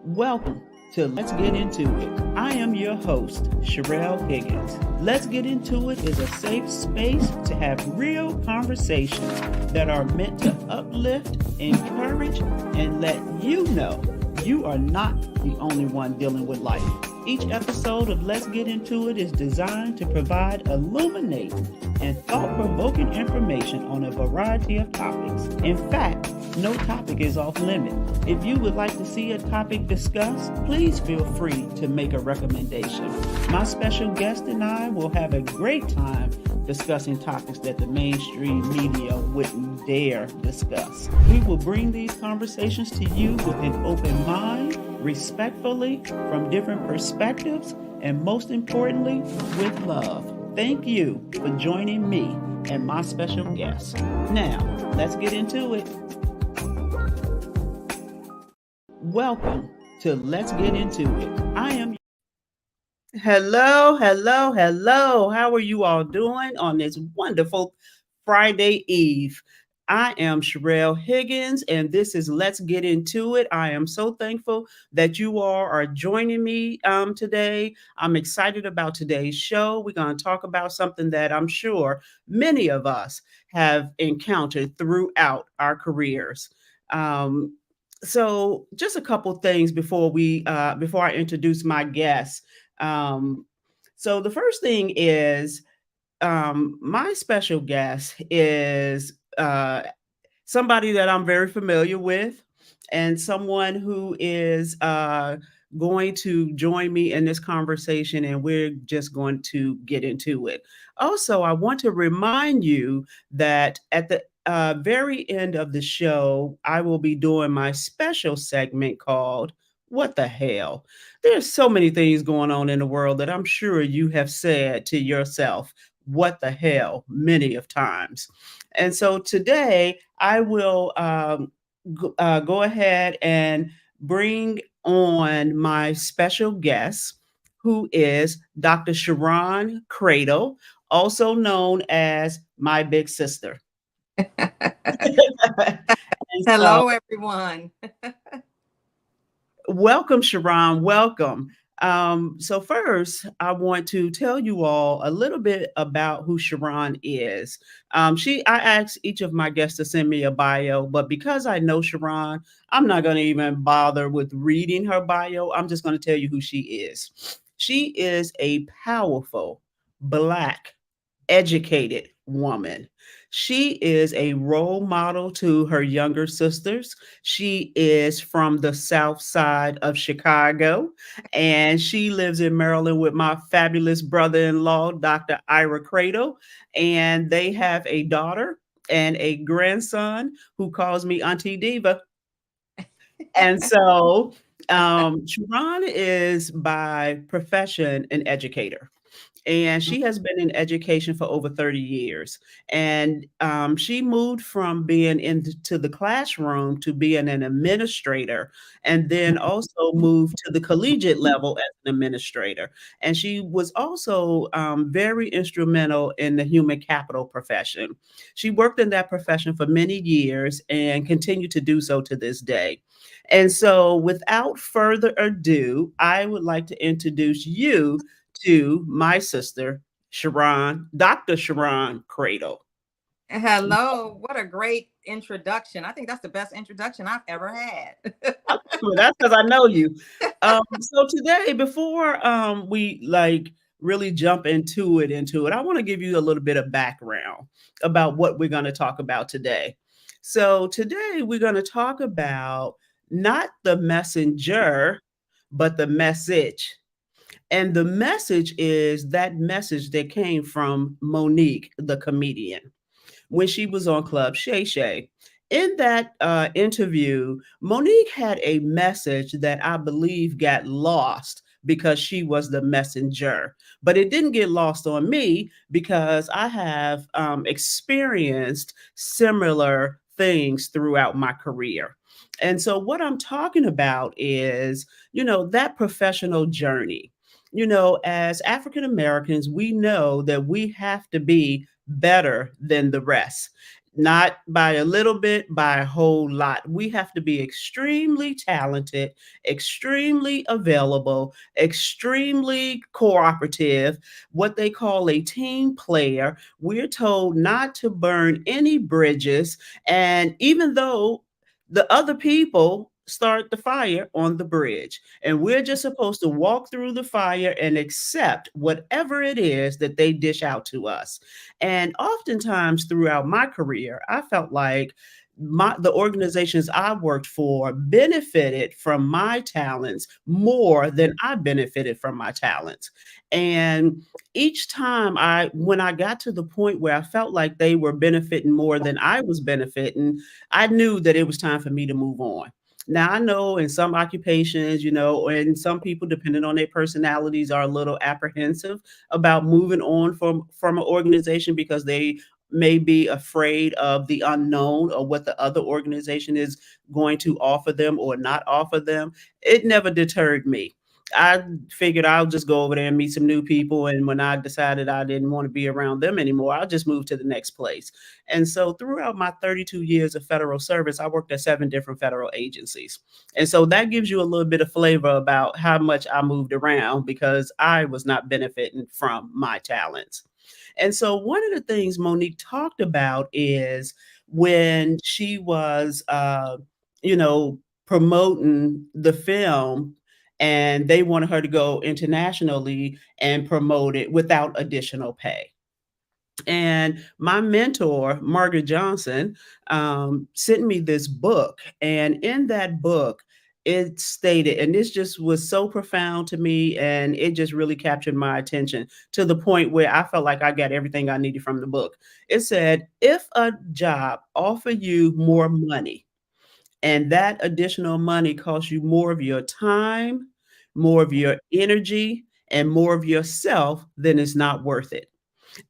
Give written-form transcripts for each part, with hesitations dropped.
Welcome to Let's Get Into It. I am your host, Sherelle Higgins. Let's Get Into It is a safe space to have real conversations that are meant to uplift, encourage, and let you know you are not the only one dealing with life. Each episode of Let's Get Into It is designed to provide illuminating and thought-provoking information on a variety of topics. In fact, no topic is off limit. If you would like to see a topic discussed, please feel free to make a recommendation. My special guest and I will have a great time discussing topics that the mainstream media wouldn't dare discuss. We will bring these conversations to you with an open mind, respectfully, from different perspectives, and most importantly, with love. Thank you for joining me and my special guest. Now, let's get into it. Welcome to Let's Get Into It. I am Hello, hello, hello. How are you all doing on this wonderful Friday Eve? I am Sherelle Higgins, and this is Let's Get Into It. I am so thankful that you all are joining me today. I'm excited about today's show. We're going to talk about something that I'm sure many of us have encountered throughout our careers. Um, so, just a couple things before I introduce my guests. Um, so the first thing is my special guest is somebody that I'm very familiar with and someone who is going to join me in this conversation, and we're just going to get into it. Also, I want to remind you that at the very end of the show, I will be doing my special segment called What the Hell? There's so many things going on in the world that I'm sure you have said to yourself, what the hell, many of times. And so today I will go ahead and bring on my special guest, who is Dr. Sharon Cradle, also known as my big sister. And so, Hello, everyone. welcome, Sharon. Welcome. So first, I want to tell you all a little bit about who Sharon is. I asked each of my guests to send me a bio, but because I know Sharon, I'm not going to even bother with reading her bio. I'm just going to tell you who she is. She is a powerful, Black, educated woman. She is a role model to her younger sisters. She is from the South Side of Chicago, and she lives in Maryland with my fabulous brother in law, Dr. Ira Cradle. And they have a daughter and a grandson who calls me Auntie Diva. And so, Sharon is by profession an educator, and she has been in education for over 30 years. And she moved from being into the classroom to being an administrator, and then also moved to the collegiate level as an administrator. And she was also very instrumental in the human capital profession. She worked in that profession for many years and continued to do so to this day. And so, without further ado, I would like to introduce you to my sister, Sharon, Dr. Sharon Cradle. Hello. What a great introduction. I think that's the best introduction I've ever had. Well, that's because I know you. So today, before we really jump into it, I want to give you a little bit of background about what we're going to talk about today. So today we're going to talk about not the messenger, but the message. And the message is that message that came from Monique, the comedian, when she was on Club Shay Shay. In that interview, Monique had a message that I believe got lost because she was the messenger. But it didn't get lost on me because I have experienced similar things throughout my career. And so, what I'm talking about is, that professional journey. As African Americans, we know that we have to be better than the rest. not by a little bit, by a whole lot. We have to be extremely talented, extremely available, extremely cooperative, what they call a team player. We're told not to burn any bridges. And even though the other people start the fire on the bridge, and we're just supposed to walk through the fire and accept whatever it is that they dish out to us. And oftentimes throughout my career, I felt like the organizations I worked for benefited from my talents more than I benefited from my talents. And each time when I got to the point where I felt like they were benefiting more than I was benefiting, I knew that it was time for me to move on. Now I know in some occupations, and some people, depending on their personalities, are a little apprehensive about moving on from an organization because they may be afraid of the unknown or what the other organization is going to offer them or not offer them. It never deterred me. I figured I'll just go over there and meet some new people. And when I decided I didn't want to be around them anymore, I'll just move to the next place. And so throughout my 32 years of federal service, I worked at 7 different federal agencies. And so that gives you a little bit of flavor about how much I moved around because I was not benefiting from my talents. And so one of the things Monique talked about is when she was, promoting the film, and they wanted her to go internationally and promote it without additional pay. And my mentor, Margaret Johnson, sent me this book. And in that book, it stated, and this just was so profound to me, and it just really captured my attention to the point where I felt like I got everything I needed from the book. It said, if a job offer you more money, and that additional money costs you more of your time, more of your energy, and more of yourself, then it's not worth it.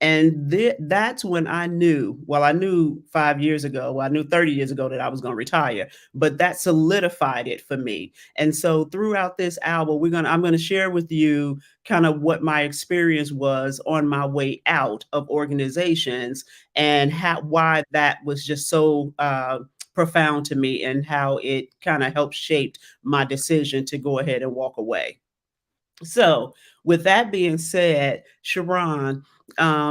And that's when I knew, well, I knew 5 years ago, well, I knew 30 years ago that I was going to retire, but that solidified it for me. And so throughout this hour, I'm going to share with you kind of what my experience was on my way out of organizations and why that was just so profound to me and how it kind of helped shape my decision to go ahead and walk away. So, with that being said, Sharon,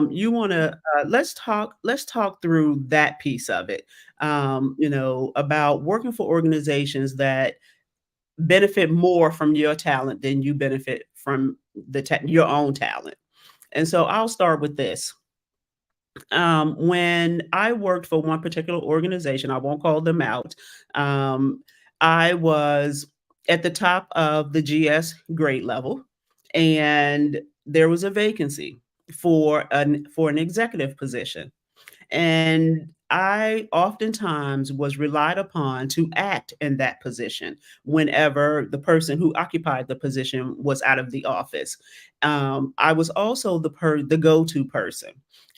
you want to let's talk through that piece of it. About working for organizations that benefit more from your talent than you benefit from your own talent. And so, I'll start with this. When I worked for one particular organization, I won't call them out. Um, I was at the top of the GS grade level, and there was a vacancy for an executive position. And I oftentimes was relied upon to act in that position whenever the person who occupied the position was out of the office. I was also the go-to person.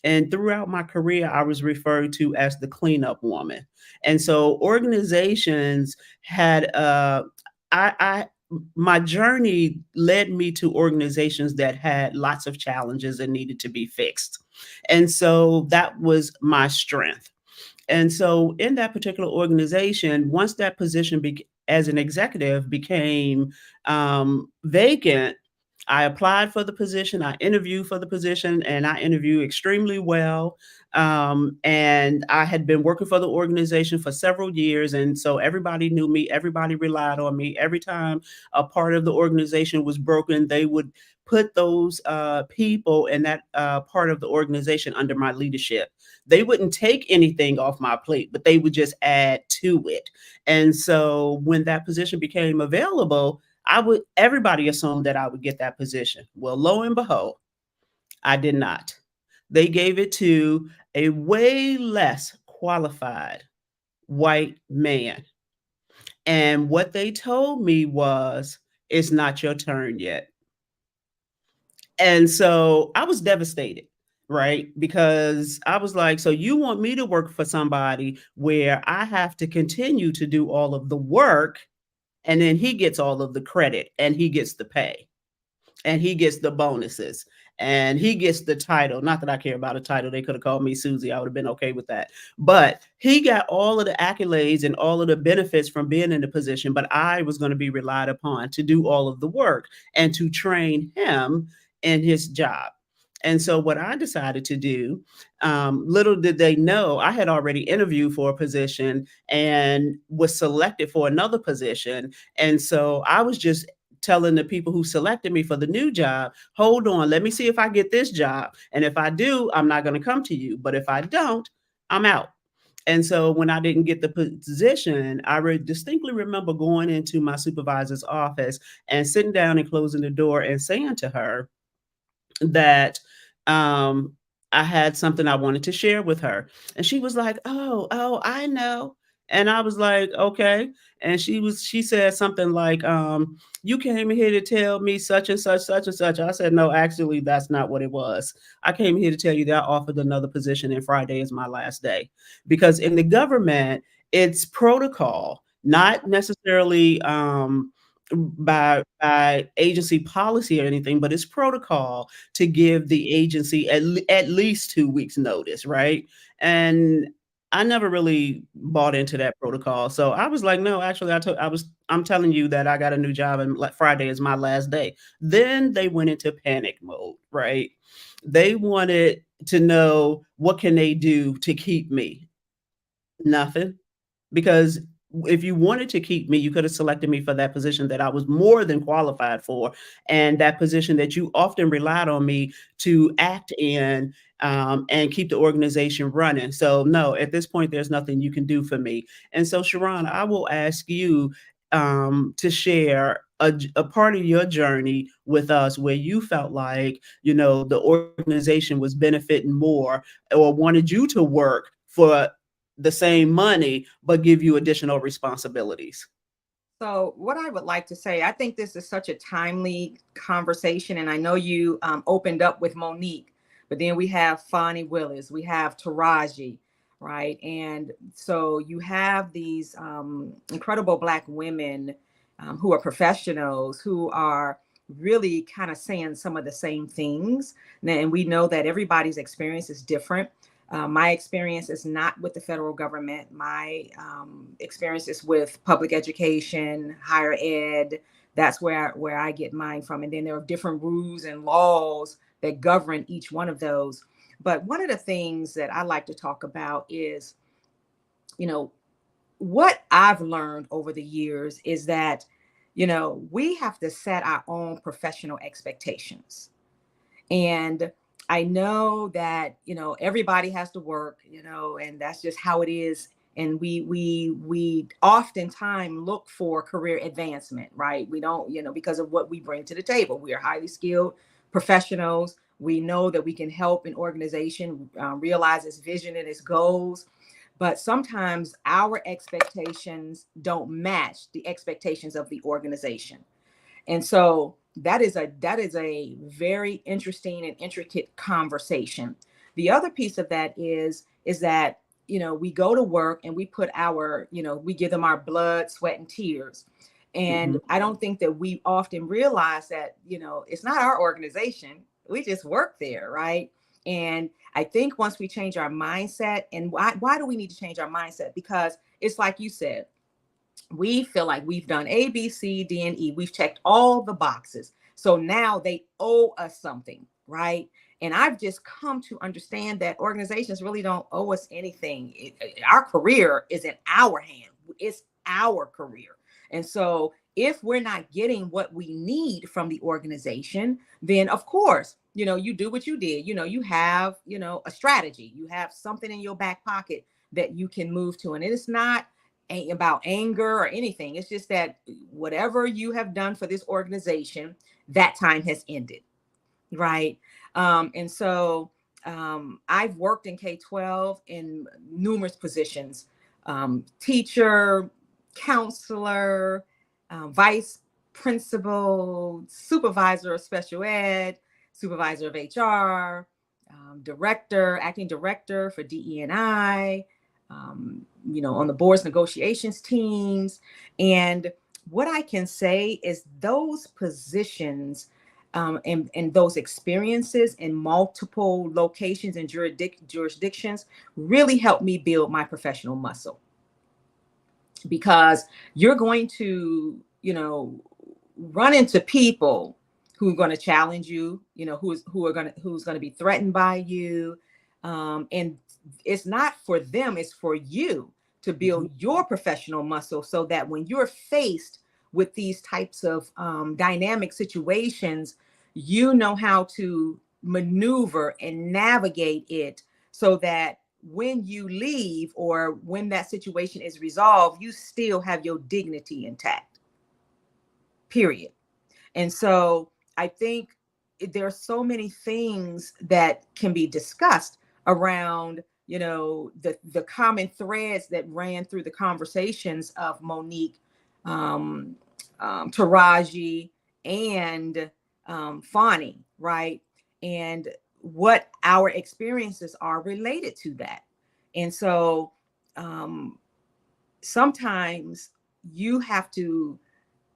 And throughout my career, I was referred to as the cleanup woman. And so organizations had I my journey led me to organizations that had lots of challenges and needed to be fixed. And so that was my strength. And so in that particular organization, once that position as an executive became vacant, I applied for the position, I interviewed for the position, and I interviewed extremely well. And I had been working for the organization for several years. And so everybody knew me, everybody relied on me. Every time a part of the organization was broken, they would put those people in that part of the organization under my leadership. They wouldn't take anything off my plate, but they would just add to it. And so when that position became available, everybody assumed that I would get that position. Well, lo and behold, I did not. They gave it to a way less qualified white man. And what they told me was, it's not your turn yet. And so I was devastated, right? Because I was like, so you want me to work for somebody where I have to continue to do all of the work, and then he gets all of the credit and he gets the pay and he gets the bonuses. and he gets the title. Not that I care about a title. They could have called me Susie. I would have been okay with that. But he got all of the accolades and all of the benefits from being in the position, but I was going to be relied upon to do all of the work and to train him in his job. And so, what I decided to do, little did they know, I had already interviewed for a position and was selected for another position. And so, I was just telling the people who selected me for the new job, hold on, let me see if I get this job. And if I do, I'm not going to come to you. But if I don't, I'm out. And so when I didn't get the position, I distinctly remember going into my supervisor's office and sitting down and closing the door and saying to her, that um, I had something I wanted to share with her. And she was like, "Oh, I know." And I was like, "Okay." And she said something like, "You came here to tell me such and such, such and such." I said, "No, actually, that's not what it was. I came here to tell you that I offered another position and Friday is my last day." Because in the government, it's protocol, not necessarily by agency policy or anything, but it's protocol to give the agency at least 2 weeks notice, right? And I never really bought into that protocol. So I was like, no, actually, I'm telling you that I got a new job and like Friday is my last day. Then they went into panic mode, right? They wanted to know what can they do to keep me. Nothing, because if you wanted to keep me, you could have selected me for that position that I was more than qualified for, and that position that you often relied on me to act in, and keep the organization running. So, no, at this point, there's nothing you can do for me. And so, Sharon, I will ask you to share a part of your journey with us where you felt like, the organization was benefiting more or wanted you to work for the same money, but give you additional responsibilities. So, what I would like to say, I think this is such a timely conversation. And I know you opened up with Monique, but then we have Fonnie Willis, we have Taraji, right? And so you have these incredible Black women who are professionals who are really kind of saying some of the same things. And we know that everybody's experience is different. My experience is not with the federal government. My experience is with public education, higher ed. That's where I get mine from. And then there are different rules and laws that govern each one of those. But one of the things that I like to talk about is, you know, what I've learned over the years is that, we have to set our own professional expectations. And I know that, everybody has to work, and that's just how it is. And we oftentimes look for career advancement, right? We don't, because of what we bring to the table. We are highly skilled professionals. We know that we can help an organization realize its vision and its goals. But sometimes our expectations don't match the expectations of the organization. And so that is a very interesting and intricate conversation. The other piece of that is that, we go to work and we put our, we give them our blood, sweat, and tears. And Mhm. I don't think that we often realize that, it's not our organization. We just work there, right? And I think once we change our mindset, and why do we need to change our mindset? Because it's like you said, we feel like we've done A, B, C, D, and E. We've checked all the boxes. So now they owe us something, right? And I've just come to understand that organizations really don't owe us anything. Our career is in our hand, it's our career. And so if we're not getting what we need from the organization, then of course, you do what you did. You have, a strategy, you have something in your back pocket that you can move to. And it is not about anger or anything. It's just that whatever you have done for this organization, that time has ended, right? And so I've worked in K-12 in numerous positions: teacher, counselor, vice principal, supervisor of special ed, supervisor of HR, director, acting director for DE&I, on the board's negotiations teams. And what I can say is those positions and those experiences in multiple locations and jurisdictions really helped me build my professional muscle, because you're going to, run into people who are going to challenge you, who's going to be threatened by you. And it's not for them, it's for you to build your professional muscle, so that when you're faced with these types of dynamic situations, you know how to maneuver and navigate it, so that when you leave or when that situation is resolved, you still have your dignity intact, period. And so I think there are so many things that can be discussed around, the common threads that ran through the conversations of Monique, Taraji, and Fani, right? And what our experiences are related to that. And so sometimes you have to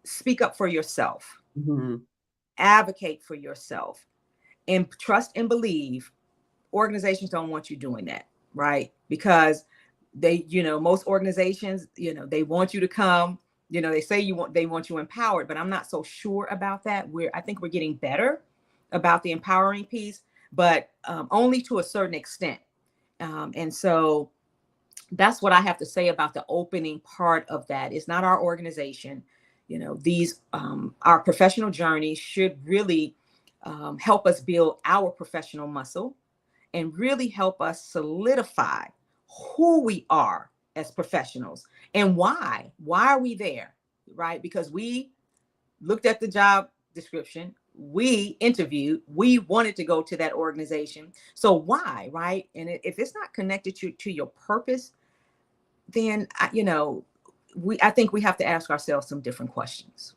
speak up for yourself, advocate for yourself, and trust and believe. Organizations don't want you doing that, right? Because they, most organizations, they want you to come, they say they want you empowered, but I'm not so sure about that. I think we're getting better about the empowering piece, but only to a certain extent. And so that's what I have to say about the opening part of that. It's not our organization. These our professional journey should really help us build our professional muscle and really help us solidify who we are as professionals and why. Why are we there, right? Because we looked at the job description, we interviewed, we wanted to go to that organization. So why, right? And if it's not connected to your purpose, then I think we have to ask ourselves some different questions.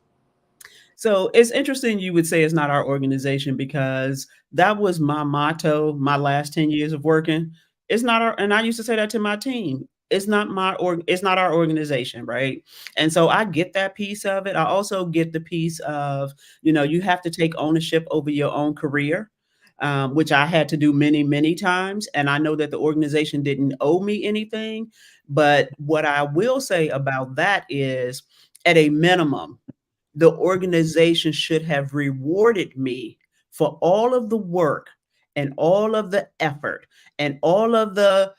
So it's interesting you would say it's not our organization, because that was my motto my last 10 years of working. It's not our, and I used to say that to my team. It's not our organization, right? And so I get that piece of it. I also get the piece of, you have to take ownership over your own career. Which I had to do many, many times. And I know that the organization didn't owe me anything. But what I will say about that is, at a minimum, the organization should have rewarded me for all of the work and all of the effort and all of the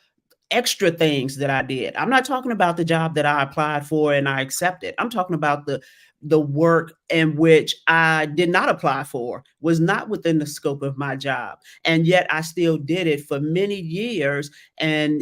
extra things that I did. I'm not talking about the job that I applied for and I accepted. I'm talking about the work in which I did not apply for, was not within the scope of my job. And yet I still did it for many years, and,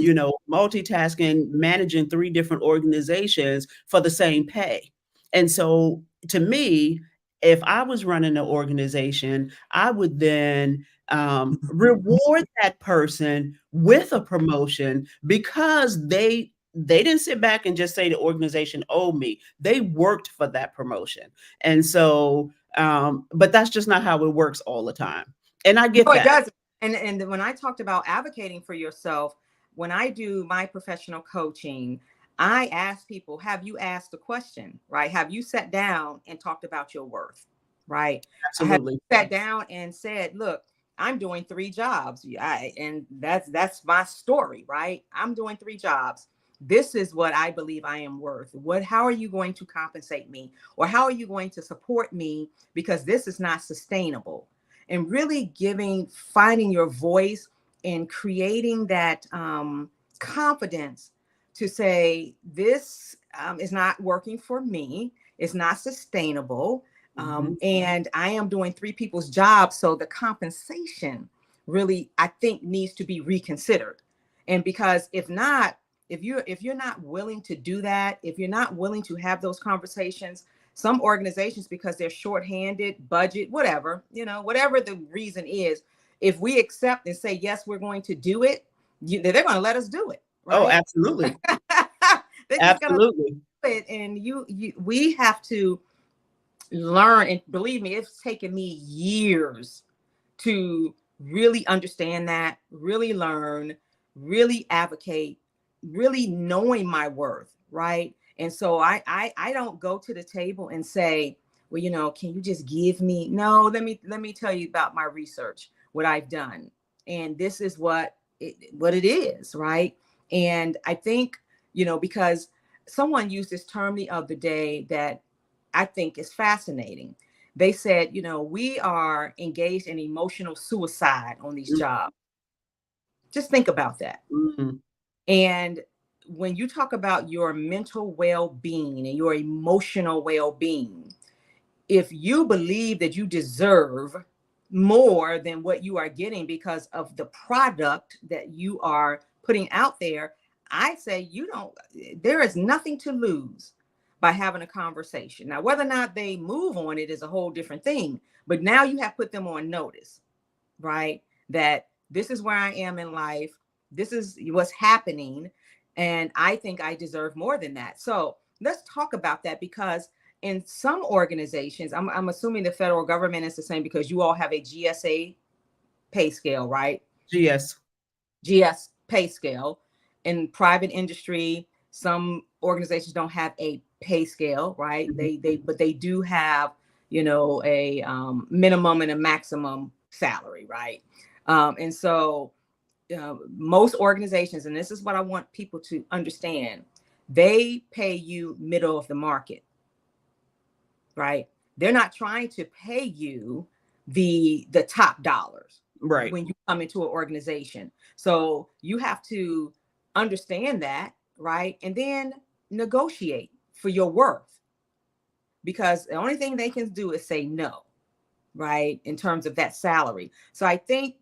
multitasking, managing 3 different organizations for the same pay. And so, to me, if I was running an organization, I would then reward that person with a promotion, because they didn't sit back and just say the organization owed me. They worked for that promotion. And so, but that's just not how it works all the time. And I get No, it that. doesn't. And when I talked about advocating for yourself, when I do my professional coaching, I ask people, have you asked a question, right? Have you sat down and talked about your worth, right? I have Absolutely. sat down and said, look, I'm doing 3 jobs. And that's my story, right? I'm doing 3 jobs. This is what I believe I am worth. How are you going to compensate me? Or how are you going to support me? Because this is not sustainable. And really finding your voice and creating that confidence to say, this is not working for me. It's not sustainable. And I am doing 3 people's jobs. So the compensation really, I think, needs to be reconsidered. And because if you're not willing to do that, if you're not willing to have those conversations, some organizations, because they're shorthanded, budget, whatever the reason is, if we accept and say, yes, we're going to do it, they're going to let us do it. Oh, Right? absolutely. They're just going to Absolutely. do it. And we have to learn. And believe me, it's taken me years to really understand that, really learn, really advocate, really knowing my worth, right? And so I don't go to the table and say, well, can you just give me? No, let me tell you about my research, what I've done, and this is what it is, right? And I think, because someone used this term the other day that I think is fascinating. They said, we are engaged in emotional suicide on these jobs. Just think about that. Mm-hmm. And when you talk about your mental well-being and your emotional well-being, if you believe that you deserve more than what you are getting because of the product that you are putting out there, I say there is nothing to lose by having a conversation. Now, whether or not they move on it is a whole different thing, but now you have put them on notice, right? That this is where I am in life. This is what's happening. And I think I deserve more than that. So let's talk about that, because in some organizations, I'm assuming the federal government is the same, because you all have a GSA pay scale, right? GS. GS pay scale. In private industry, some organizations don't have a pay scale, right? But they do have, a minimum and a maximum salary, right? And so most organizations, and this is what I want people to understand, they pay you middle of the market, right? They're not trying to pay you the top dollars Right. when you come into an organization. So you have to understand that, right? And then negotiate for your worth, because the only thing they can do is say no, right? In terms of that salary. So I think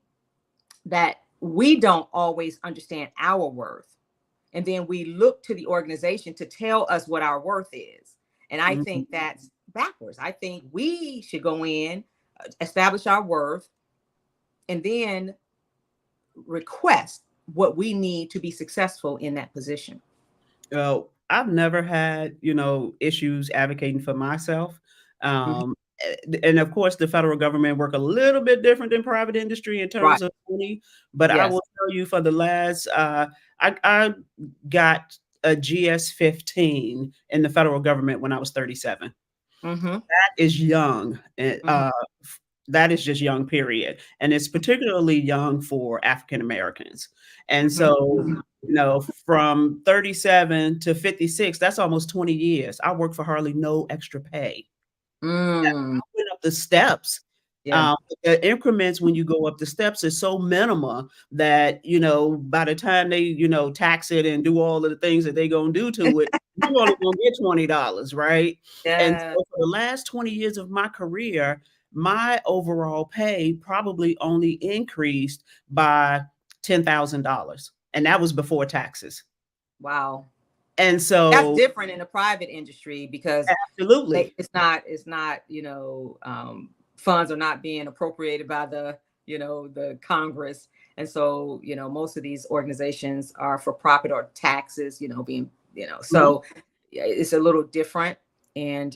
that we don't always understand our worth. And then we look to the organization to tell us what our worth is. And I Mm-hmm. think that's backwards. I think we should go in, establish our worth, and then request what we need to be successful in that position. I've never had, issues advocating for myself. Mhm. Um, and of course, the federal government work a little bit different than private industry in Right. terms of money. But I Yes. will tell you, for the last, I got a GS 15 in the federal government when I was 37. Mm-hmm. That is young. Mm-hmm. That is just young, period. And it's particularly young for African Americans. And so, Mm-hmm. from 37 to 56, that's almost 20 years. I worked for hardly no extra pay. Mm. Went up the steps. Yeah. The increments when you go up the steps is so minimal that, by the time they, tax it and do all of the things that they gonna do to it, you only gonna get $20, right? And Yeah. so for the last 20 years of my career, my overall pay probably only increased by $10,000. And that was before taxes. Wow. And That's so different in the private industry, because absolutely. it's not funds are not being appropriated by the Congress. And so most of these organizations are for profit, or taxes being Mhm. so yeah, it's a little different. And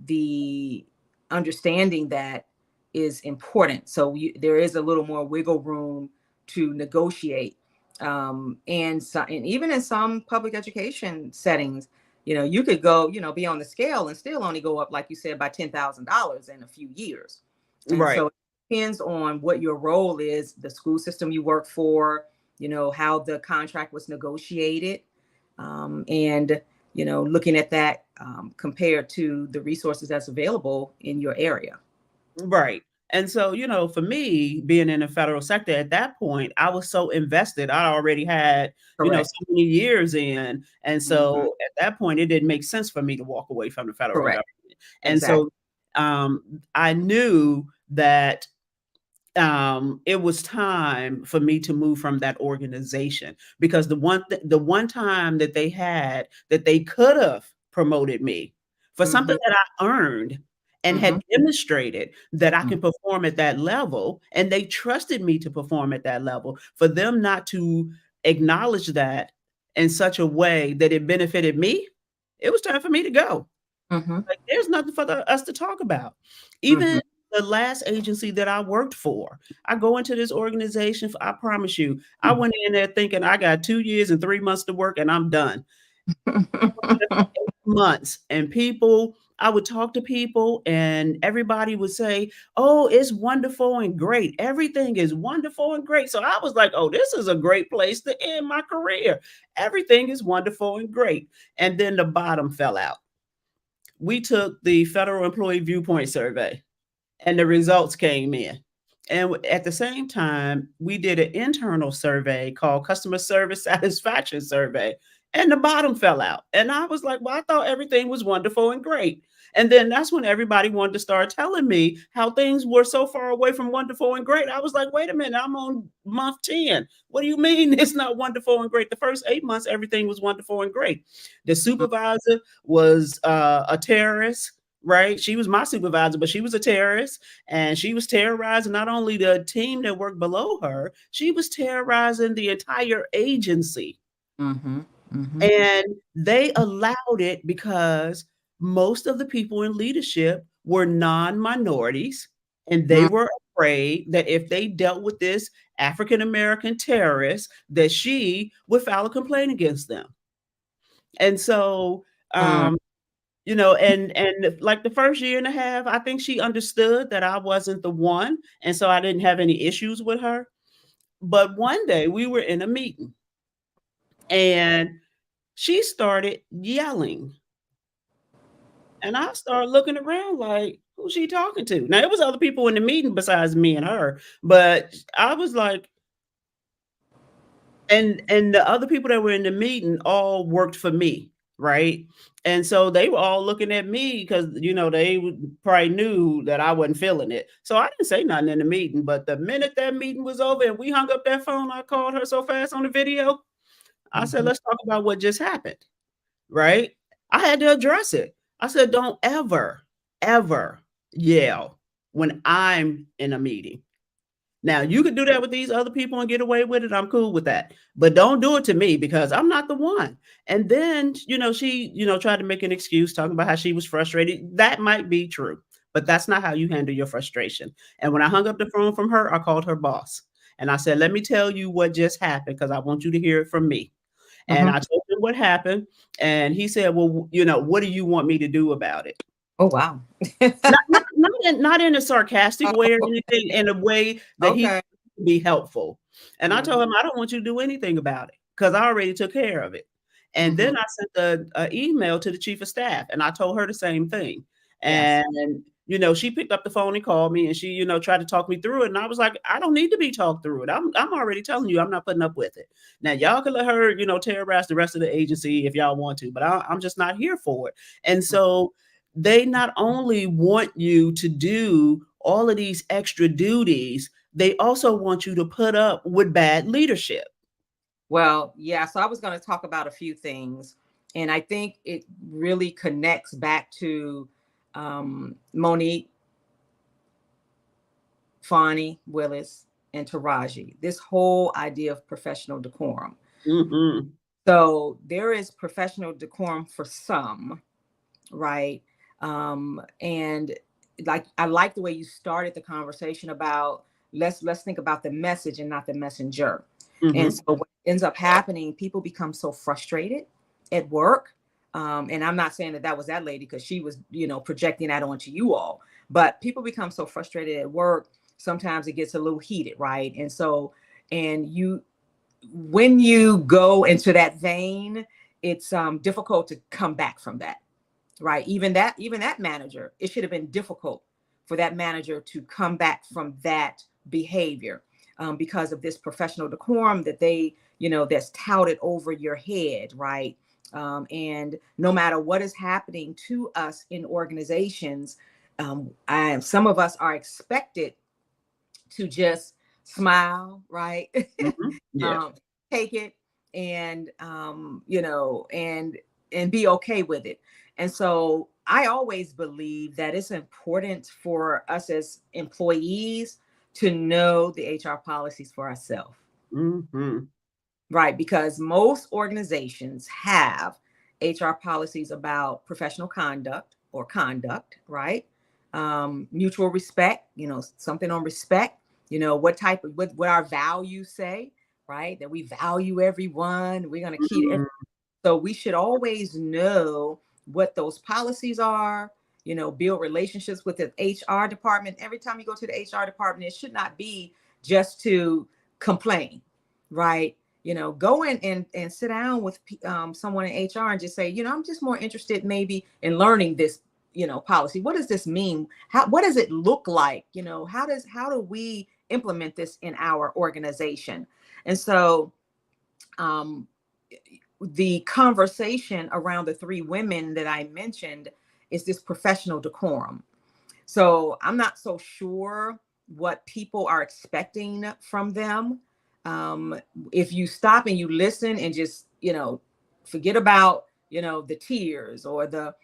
the understanding that is important. So there is a little more wiggle room to negotiate. And even in some public education settings, you could go, be on the scale and still only go up, like you said, by $10,000 in a few years. And Right. so it depends on what your role is, the school system you work for, how the contract was negotiated, and looking at that compared to the resources that's available in your area. Right. And so, for me, being in the federal sector at that point, I was so invested. I already had, so Correct. many years in. And Hmm. so at that point, it didn't make sense for me to walk away from the federal Correct. government. And Exactly. so I knew that it was time for me to move from that organization, because the one time that they had that they could have promoted me for something Hmm. that I earned and Hmm. had demonstrated that I can perform at that level, and they trusted me to perform at that level, for them not to acknowledge that in such a way that it benefited me, it was time for me to go. Hmm. Like, there's nothing for us to talk about. Even Hmm. the last agency that I worked for, I go into this organization, I promise you, I went in there thinking I got 2 years and 3 months to work and I'm done. Months, and people, I would talk to people and everybody would say, "Oh, it's wonderful and great. Everything is wonderful and great." So I was like, "Oh, this is a great place to end my career. Everything is wonderful and great." And then the bottom fell out. We took the Federal Employee Viewpoint Survey and the results came in. And at the same time, we did an internal survey called Customer Service Satisfaction Survey, and the bottom fell out. And I was like, well, I thought everything was wonderful and great. And then that's when everybody wanted to start telling me how things were so far away from wonderful and great. I was like, wait a minute, I'm on month 10. What do you mean it's not wonderful and great? The first 8 months, everything was wonderful and great. The supervisor was a terrorist, right? She was my supervisor, but she was a terrorist and she was terrorizing not only the team that worked below her, she was terrorizing the entire agency. Mm-hmm. Mm-hmm. And they allowed it because most of the people in leadership were non-minorities and they were afraid that if they dealt with this African American terrorist that she would file a complaint against them. And so Mm-hmm. and like the first year and a half, I think she understood that I wasn't the one, and so I didn't have any issues with her. But one day we were in a meeting and she started yelling. And I started looking around like, who's she talking to? Now, it was other people in the meeting besides me and her, but I was like, and the other people that were in the meeting all worked for me, right? And so they were all looking at me because they probably knew that I wasn't feeling it. So I didn't say nothing in the meeting. But the minute that meeting was over and we hung up that phone, I called her so fast on the video. I said, Mm-hmm. "Let's talk about what just happened." Right? I had to address it. I said, "Don't ever, ever yell when I'm in a meeting. Now, you could do that with these other people and get away with it. I'm cool with that. But don't do it to me because I'm not the one." And then, she, tried to make an excuse talking about how she was frustrated. That might be true, but that's not how you handle your frustration. And when I hung up the phone from her, I called her boss and I said, "Let me tell you what just happened because I want you to hear it from me." And Mm-hmm. I told him what happened. And he said, "Well, what do you want me to do about it?" Oh, wow. Not in a sarcastic way or Oh, anything, in a way that he okay. could be helpful. And I Mm-hmm. told him, "I don't want you to do anything about it because I already took care of it." And Mm-hmm. then I sent a email to the chief of staff and I told her the same thing. Yes. And she picked up the phone and called me and she, tried to talk me through it. And I was like, I don't need to be talked through it. I'm already telling you I'm not putting up with it. Now y'all can let her, terrorize the rest of the agency if y'all want to, but I'm just not here for it. And so they not only want you to do all of these extra duties, they also want you to put up with bad leadership. Well, yeah. So I was going to talk about a few things, and I think it really connects back to Monique, Fani Willis, and Taraji. This whole idea of professional decorum. Mhm. So there is professional decorum for some, right? And like I like the way you started the conversation about let's think about the message and not the messenger. And Mhm. so what ends up happening, people become so frustrated at work. And I'm not saying that that was that lady because she was, projecting that onto you all. But people become so frustrated at work. Sometimes it gets a little heated, right? And so, and you, when you go into that vein, it's difficult to come back from that, right? Even that manager, it should have been difficult for that manager to come back from that behavior, because of this professional decorum that that's touted over your head, right? And no matter what is happening to us in organizations, some of us are expected to just smile, right? Mhm. Yeah. um, Take it and and be okay with it. And so I always believe that it's important for us as employees to know the HR policies for ourselves, Mhm. right? Because most organizations have HR policies about professional conduct or conduct, right? Mutual respect, something on respect, what type of what our values say, right? That we value everyone, we're going to keep Mhm. so we should always know what those policies are build relationships with the HR department. Every time you go to the HR department, it should not be just to complain, right? Go in and sit down with someone in HR and just say, I'm just more interested maybe in learning this, policy. What does this mean? What does it look like? How do we implement this in our organization? And so, um, the conversation around the three women that I mentioned is this professional decorum. So I'm not so sure what people are expecting from them. Um, if you stop and you listen and just, forget about, the tears or the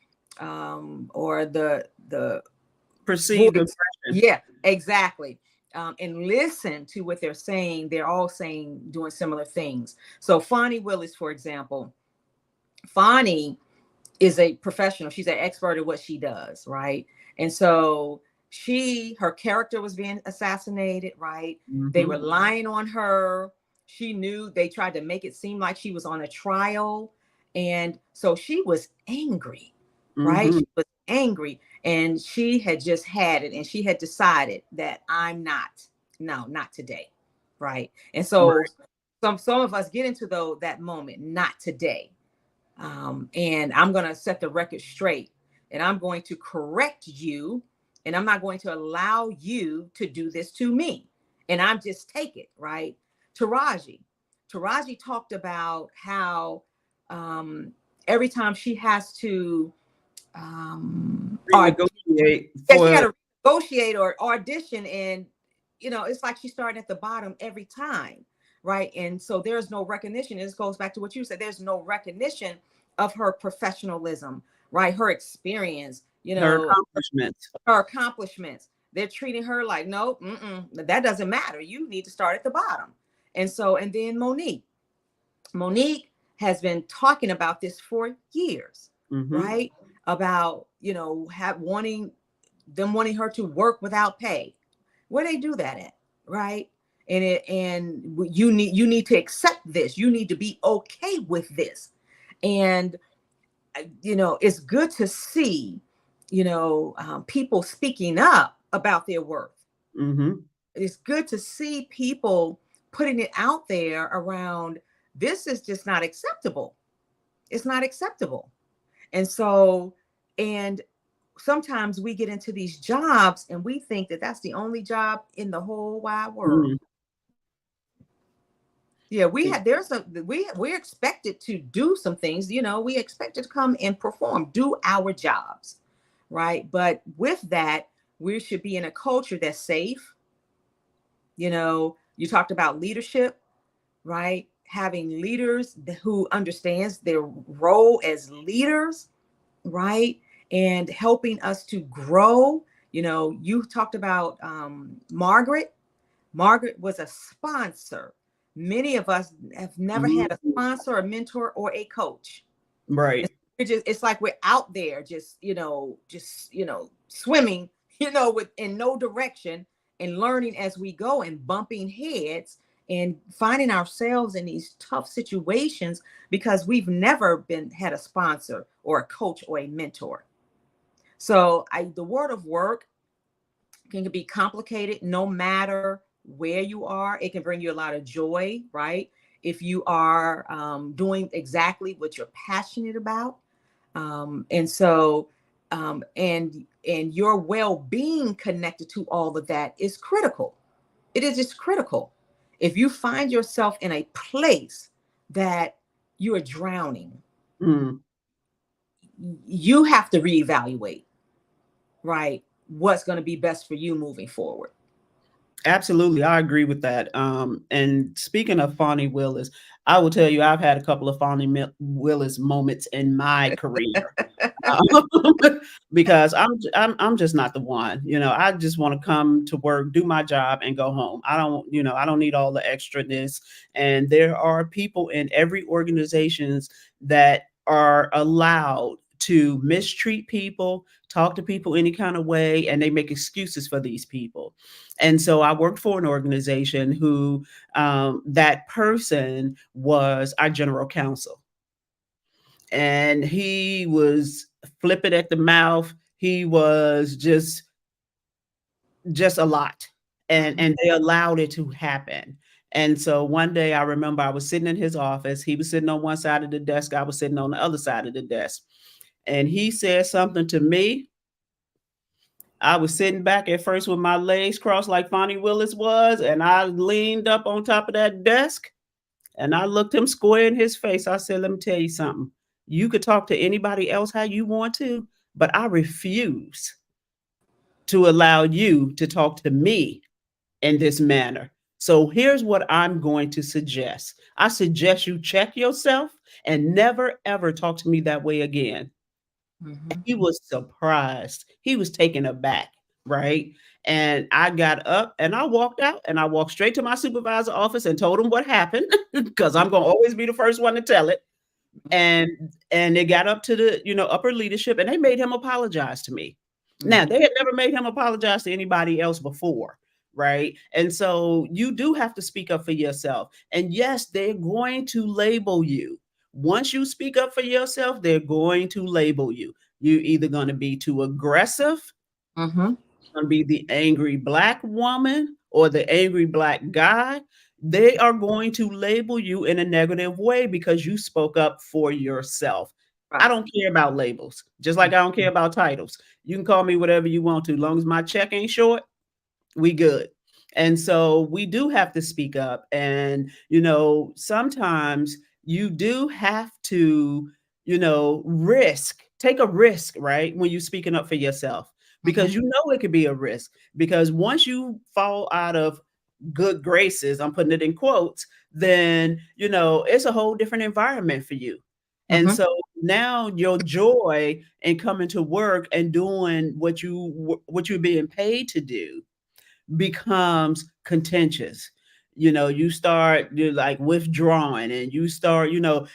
Perceived voice. aggression. Yeah, exactly. And listen to what they're saying. They're all saying, doing similar things. So Fonnie Willis, for example, Fonnie is a professional. She's an expert at what she does, right? And so her character was being assassinated, right? They were lying on her. She knew they tried to make it seem like she was on a trial. And so she was angry, right? She was angry, and she had just had it, and she had decided that not today, right? And so some of us get into that moment, not today. And I'm going to set the record straight, and I'm going to correct you, and I'm not going to allow you to do this to me. And I'm just take it, right? Taraji talked about how every time she has to renegotiate she got for to negotiate or audition, and it's like she's starting at the bottom every time, right? And so there's no recognition. This goes back to what you said. There's no recognition of her professionalism, right? Her experience, her accomplishments. her accomplishments. They're treating her like, no, that doesn't matter. You need to start at the bottom. And then Monique has been talking about this for years, right? About, wanting her to work without pay. Where they do that at, right? And you need to accept this. You need to be okay with this. And it's good to see people speaking up about their worth. It's good to see people putting it out there around, this is just not acceptable. It's not acceptable. And so, and sometimes we get into these jobs and we think that that's the only job in the whole wide world. Yeah, we're expected to do some things, we expected to come and perform, do our jobs, right? But with that, we should be in a culture that's safe. You talked about leadership, right? Having leaders who understands their role as leaders, right? And helping us to grow. You talked about Margaret. Margaret was a sponsor. Many of us have never had a sponsor, a mentor, or a coach. Right. It's like we're out there just swimming, with in no direction, and learning as we go and bumping heads and finding ourselves in these tough situations because we've never had a sponsor or a coach or a mentor. So the world of work can be complicated no matter where you are. It can bring you a lot of joy, right? If you are doing exactly what you're passionate about. And your well-being connected to all of that is critical. It is just critical. If you find yourself in a place that you are drowning, you have to reevaluate, right? What's going to be best for you moving forward. Absolutely, I agree with that. And speaking of Fonnie Willis, I will tell you, I've had a couple of Willis moments in my career. Because I'm just not the one. I just want to come to work, do my job, and go home. I don't need all the extraness. And there are people in every organizations that are allowed to mistreat people, talk to people any kind of way, and they make excuses for these people. And so I worked for an organization who that person was our general counsel. And he was flippant at the mouth. He was just a lot, Mhm. and they allowed it to happen. And so one day I remember I was sitting in his office. He was sitting on one side of the desk. I was sitting on the other side of the desk. And he said something to me. I was sitting back at first with my legs crossed like Fonnie Willis was, and I leaned up on top of that desk and I looked him square in his face. I said, "Let me tell you something. You could talk to anybody else how you want to, but I refuse to allow you to talk to me in this manner. So here's what I'm going to suggest. I suggest you check yourself and never ever talk to me that way again." Mhm. He was surprised. He was taken aback, right? And I got up and I walked out and I walked straight to my supervisor's office and told him what happened because I'm going to always be the first one to tell it. And it got up to the, upper leadership, and they made him apologize to me. Now, Mhm. they had never made him apologize to anybody else before, right? And so you do have to speak up for yourself. And yes, they're going to label you. Once you speak up for yourself, they're going to label you. You're either going to be too aggressive, Mhm. going to be the angry black woman or the angry black guy. They are going to label you in a negative way because you spoke up for yourself. I Right. don't care about labels, just like I don't care about titles. You can call me whatever you want to, long as my check ain't short, we good. And so we do have to speak up. And, sometimes you do have to, take a risk, right? When you're speaking up for yourself, because Mhm. it could be a risk. Because once you fall out of good graces, I'm putting it in quotes, then, it's a whole different environment for you. And Mhm. so now your joy in coming to work and doing what you're being paid to do becomes contentious. You start, you're like withdrawing, and you start,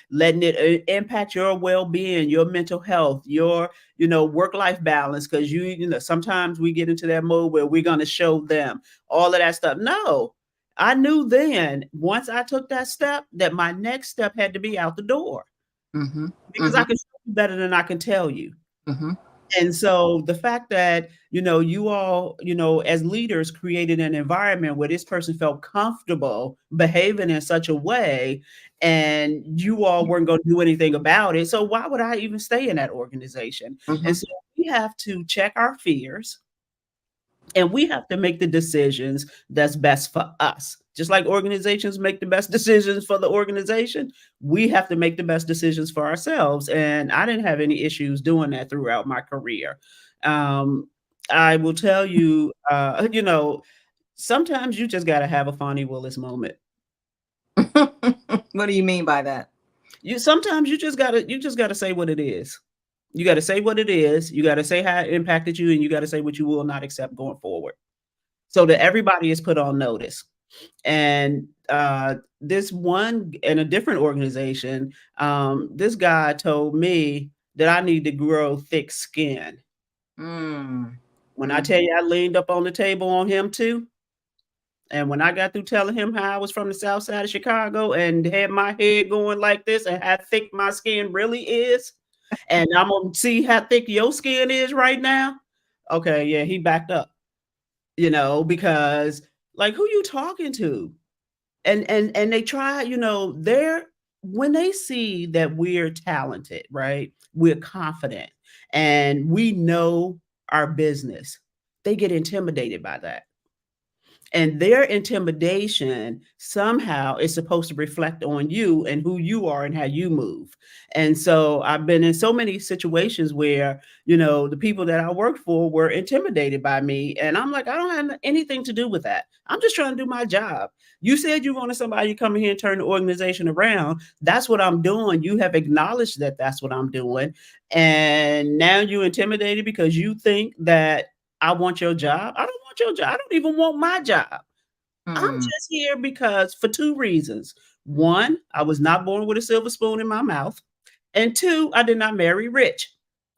letting it impact your well-being, your mental health, your, work-life balance. Because sometimes we get into that mode where we're going to show them all of that stuff. No, I knew then, once I took that step, that my next step had to be out the door, Mhm. because I Mhm. can show you better than I can tell you. Mhm. And so the fact that, you all, as leaders created an environment where this person felt comfortable behaving in such a way, and you all weren't going to do anything about it. So why would I even stay in that organization? And Mhm. so we have to check our fears, and we have to make the decisions that's best for us. Just like organizations make the best decisions for the organization, we have to make the best decisions for ourselves. And I didn't have any issues doing that throughout my career. Um, I will tell you, sometimes you just got to have a Fonnie Willis moment. What do you mean by that? You sometimes you just gotta say what it is. You got to say what it is. You got to say how it impacted you, and you got to say what you will not accept going forward, so that everybody is put on notice. And this one in a different organization, this guy told me that I need to grow thick skin. Mm. When I Mhm. tell you I leaned up on the table on him too, and when I got through telling him how I was from the south side of Chicago and had my head going like this and how thick my skin really is, and I'm gonna see how thick your skin is right now. Okay, yeah, he backed up, because like, who you talking to? And they try, they're when they see that we're talented, right? We're confident and we know our business, they get intimidated by that. And their intimidation somehow is supposed to reflect on you and who you are and how you move. And so I've been in so many situations where, the people that I worked for were intimidated by me. And I'm like, I don't have anything to do with that. I'm just trying to do my job. You said you wanted somebody to come in here and turn the organization around. That's what I'm doing. You have acknowledged that that's what I'm doing. And now you're intimidated because you think that I want your job. I don't want your job. I don't even want my job. I'm Mm. just here because for two reasons. One, I was not born with a silver spoon in my mouth. And two, I did not marry rich.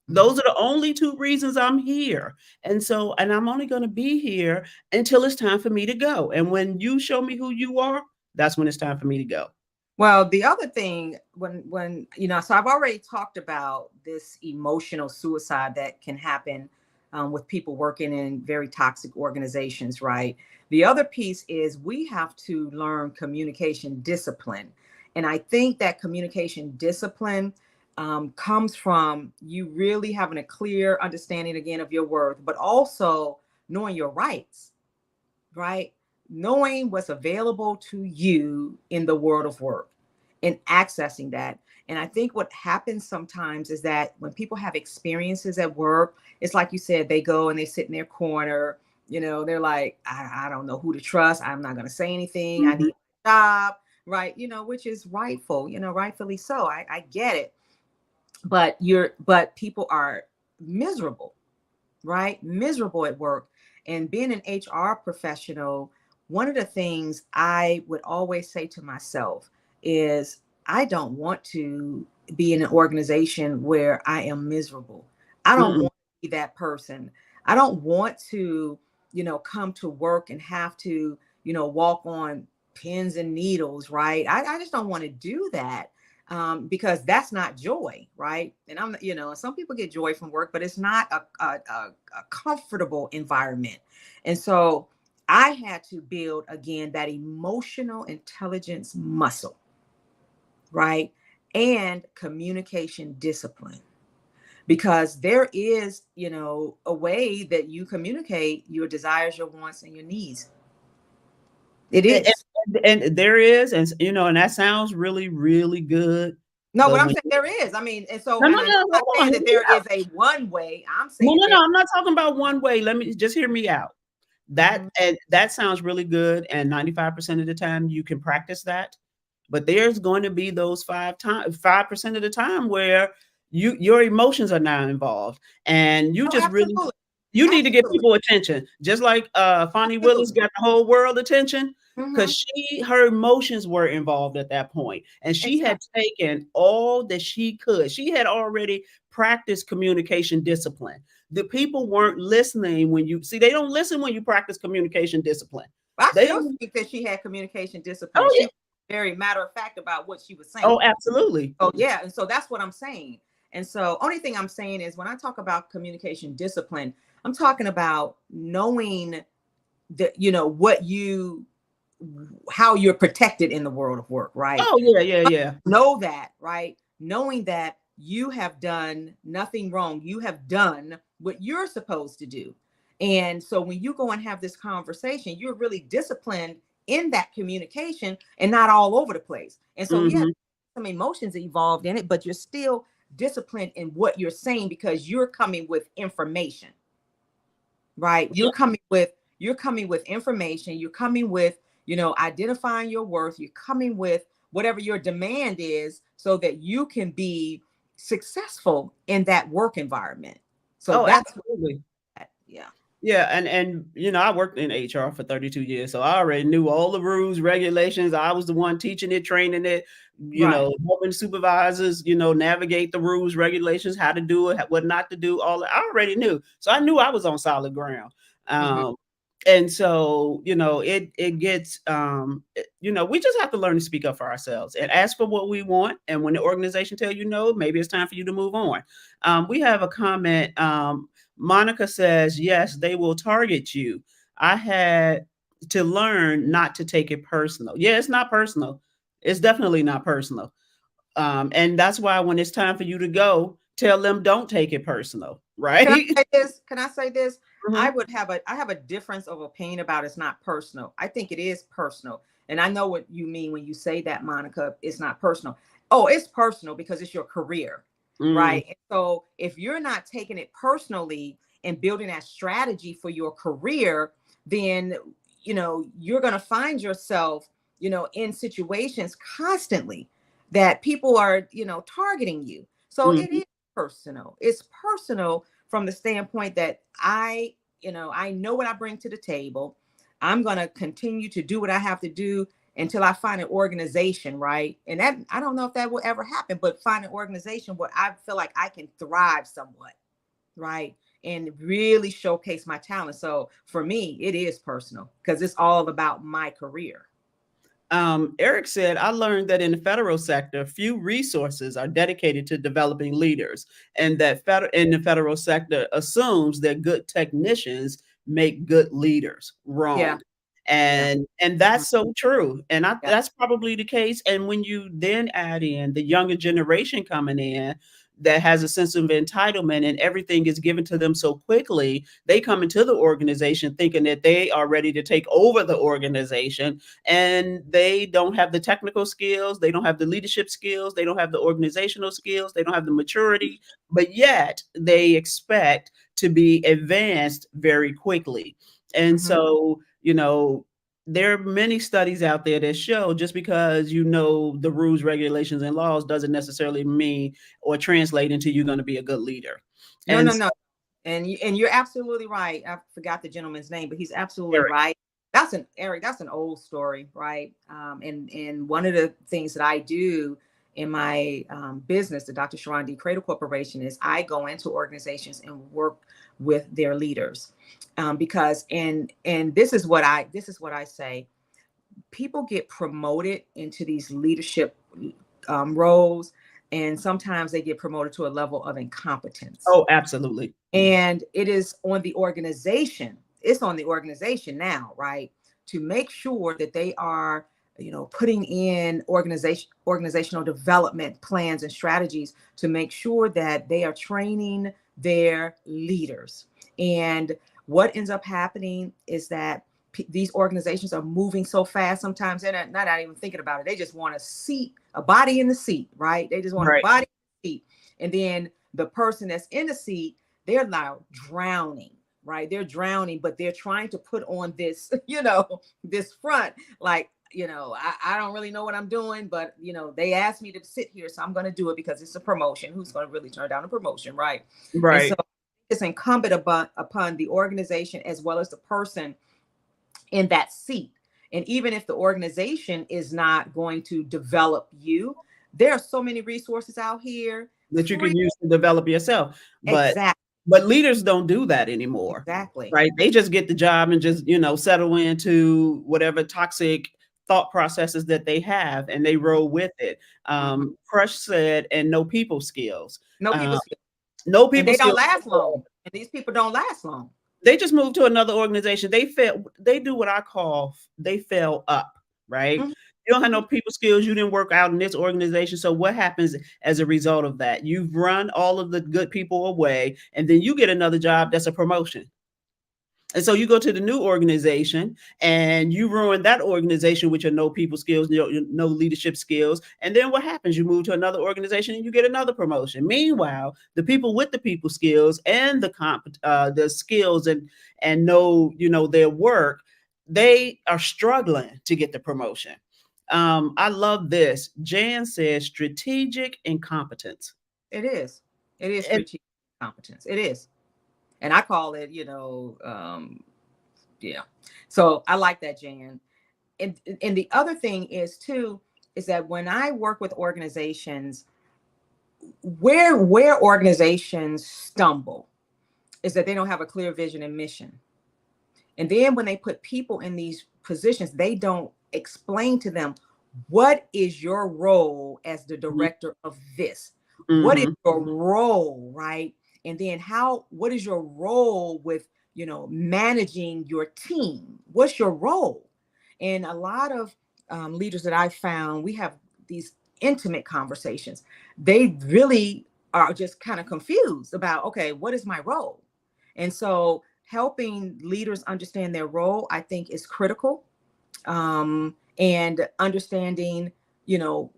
Mhm. Those are the only two reasons I'm here. And I'm only going to be here until it's time for me to go. And when you show me who you are, that's when it's time for me to go. Well, the other thing, when so I've already talked about this emotional suicide that can happen with people working in very toxic organizations, right? The other piece is we have to learn communication discipline, and I think that communication discipline comes from you really having a clear understanding again of your worth, but also knowing your rights, right? Knowing what's available to you in the world of work and accessing that. And I think what happens sometimes is that when people have experiences at work, it's like you said, they go and they sit in their corner. They're like, I don't know who to trust. I'm not going to say anything. I Mhm. need a job, right? Which is rightful, rightfully so. I get it. But people are miserable, right? Miserable at work. And being an HR professional, one of the things I would always say to myself is I don't want to be in an organization where I am miserable. I don't Mm-mm. want to be that person. I don't want to, come to work and have to, walk on pins and needles, right? I just don't want to do that because that's not joy, right? And some people get joy from work, but it's not a comfortable environment. And so I had to build again that emotional intelligence muscle, right? And communication discipline. Because there is, a way that you communicate your desires, your wants, and your needs. It And, is. and there is, and and that sounds really, really good. No, But but I'm when saying there is. I mean, and so, no, no, and I'm no, not hold on, saying hear that me there out. is a one way. I'm No, saying no, there. no, I'm not talking about one way. Let me just hear me out. Mhm. That sounds really good, and 95% of the time you can practice that. But there's going to be those 5% of the time where your emotions are now involved, and you Oh, just really absolutely. you need to give Absolutely. people attention, just like Fonnie Willis Absolutely. got the whole world attention because Hmm. her emotions were involved at that point, and she had Exactly. taken all that she could. She had already practiced communication discipline. The people weren't listening when you see. They don't listen when you practice communication discipline. I They still don't. think that she had communication discipline. Oh She yeah. was very matter of fact about what she was Oh, saying. absolutely. Oh yeah, and so that's what I'm saying. And so only thing I'm saying is when I talk about communication discipline, I'm talking about knowing that what you how you're protected in the world of work, right? Oh yeah, yeah, yeah. Know that, right? Knowing that you have done nothing wrong. You have done what you're supposed to do. And so when you go and have this conversation, you're really disciplined in that communication and not all over the place. And so, yeah, Mhm. some emotions involved in it, but you're still disciplined in what you're saying because you're coming with information, right? Yeah. You're coming with information. You're coming with, identifying your worth. You're coming with whatever your demand is so that you can be successful in that work environment. So Oh, that's what absolutely. yeah. Yeah, and I worked in HR for 32 years, so I already knew all the rules, regulations. I was the one teaching it, training it, Right. helping supervisors, navigate the rules, regulations, how to do it, what not to do. All that I already knew, so I knew I was on solid ground. Hmm. Um, and so it gets we just have to learn to speak up for ourselves and ask for what we want. And when the organization tell you no, maybe it's time for you to move on. We have a comment. Monica says, yes, they will target you. I had to learn not to take it personal. Yeah, it's not personal. It's definitely not personal. And that's why when it's time for you to go, tell them don't take it personal, Can I right? say this? Can I say this? I Mhm. would have a I have a difference of opinion about it's not personal. I think it is personal. And I know what you mean when you say that, Monica, it's not personal. Oh, it's personal because it's your career, Mm, right? And so if you're not taking it personally and building that strategy for your career, then you're gonna find yourself, in situations constantly that people are, targeting you. So it mhm. is personal. It's personal from the standpoint that I know what I bring to the table. I'm going to continue to do what I have to do until I find an organization, right? And that I don't know if that will ever happen, but find an organization where I feel like I can thrive somewhat, right? And really showcase my talent. So for me, it is personal because it's all about my career. Eric said, I learned that in the federal sector, few resources are dedicated to developing leaders, and that in the federal sector assumes that good technicians make good leaders. Yeah, Wrong. yeah, And mhm, that's so true. And yeah, that's probably the case. And when you then add in the younger generation coming in that has a sense of entitlement and everything is given to them so quickly, they come into the organization thinking that they are ready to take over the organization, and they don't have the technical skills, they don't have the leadership skills, they don't have the organizational skills, they don't have the maturity, but yet they expect to be advanced very quickly. And mhm. so, there are many studies out there that show just because you know the rules, regulations, and laws doesn't necessarily mean or translate into you're going to be a good leader. No, And no, so, no. And you're absolutely right. I forgot the gentleman's name, but he's absolutely Eric, right. Eric. That's an old story, right? And one of the things that I do in my business, the Dr. Sharon D. Cradle Corporation, is I go into organizations and work with their leaders, because and this is what I say. People get promoted into these leadership roles, and sometimes they get promoted to a level of incompetence, oh, absolutely. and it is on the organization, it's on the organization now, right, to make sure that they are, putting in organizational development plans and strategies to make sure that they are training their leaders. And what ends up happening is that these organizations are moving so fast, sometimes they're not even thinking about it, they just want a body in the seat, right, they just want a Right, body in the seat. And then the person that's in the seat, they're now drowning, right, they're drowning, but they're trying to put on this this front, like, I don't really know what I'm doing, but they asked me to sit here, so I'm going to do it because it's a promotion. Who's going to really turn down a promotion, right? And so right. it's incumbent upon the organization as well as the person in that seat. And even if the organization is not going to develop you, there are so many resources out here, That you free. can use to develop yourself. But Exactly, leaders don't do that anymore. exactly. Right? They just get the job and just, settle into whatever toxic thought processes that they have and they roll with it. Mhm. Crush said, and no people skills. No people Uh, skills, no and people they don't skills. last long. And these people don't last long. They just moved to another organization. They do what I call they fell up, right? Mhm, You don't have no mhm. people skills. You didn't work out in this organization. So what happens as a result of that? You've run all of the good people away, and then you get another job that's a promotion. And so you go to the new organization and you ruin that organization with your no people skills, no leadership skills. And then what happens? You move to another organization and you get another promotion. Meanwhile, the people with the people skills and the skills and know their work, they are struggling to get the promotion. I love this. Jan says strategic incompetence. It is. It is And strategic competence. It is. And I call it, yeah. So I like that, Jan. And the other thing is too, is that when I work with organizations, where organizations stumble is that they don't have a clear vision and mission. And then when they put people in these positions, they don't explain to them, what is your role as the director of this? What is mm-hmm, your role, right? And then what is your role with, managing your team? What's your role? And a lot of leaders that I found, we have these intimate conversations. They really are just kind of confused about, okay, what is my role? And so helping leaders understand their role, I think, is critical. And understanding, you know,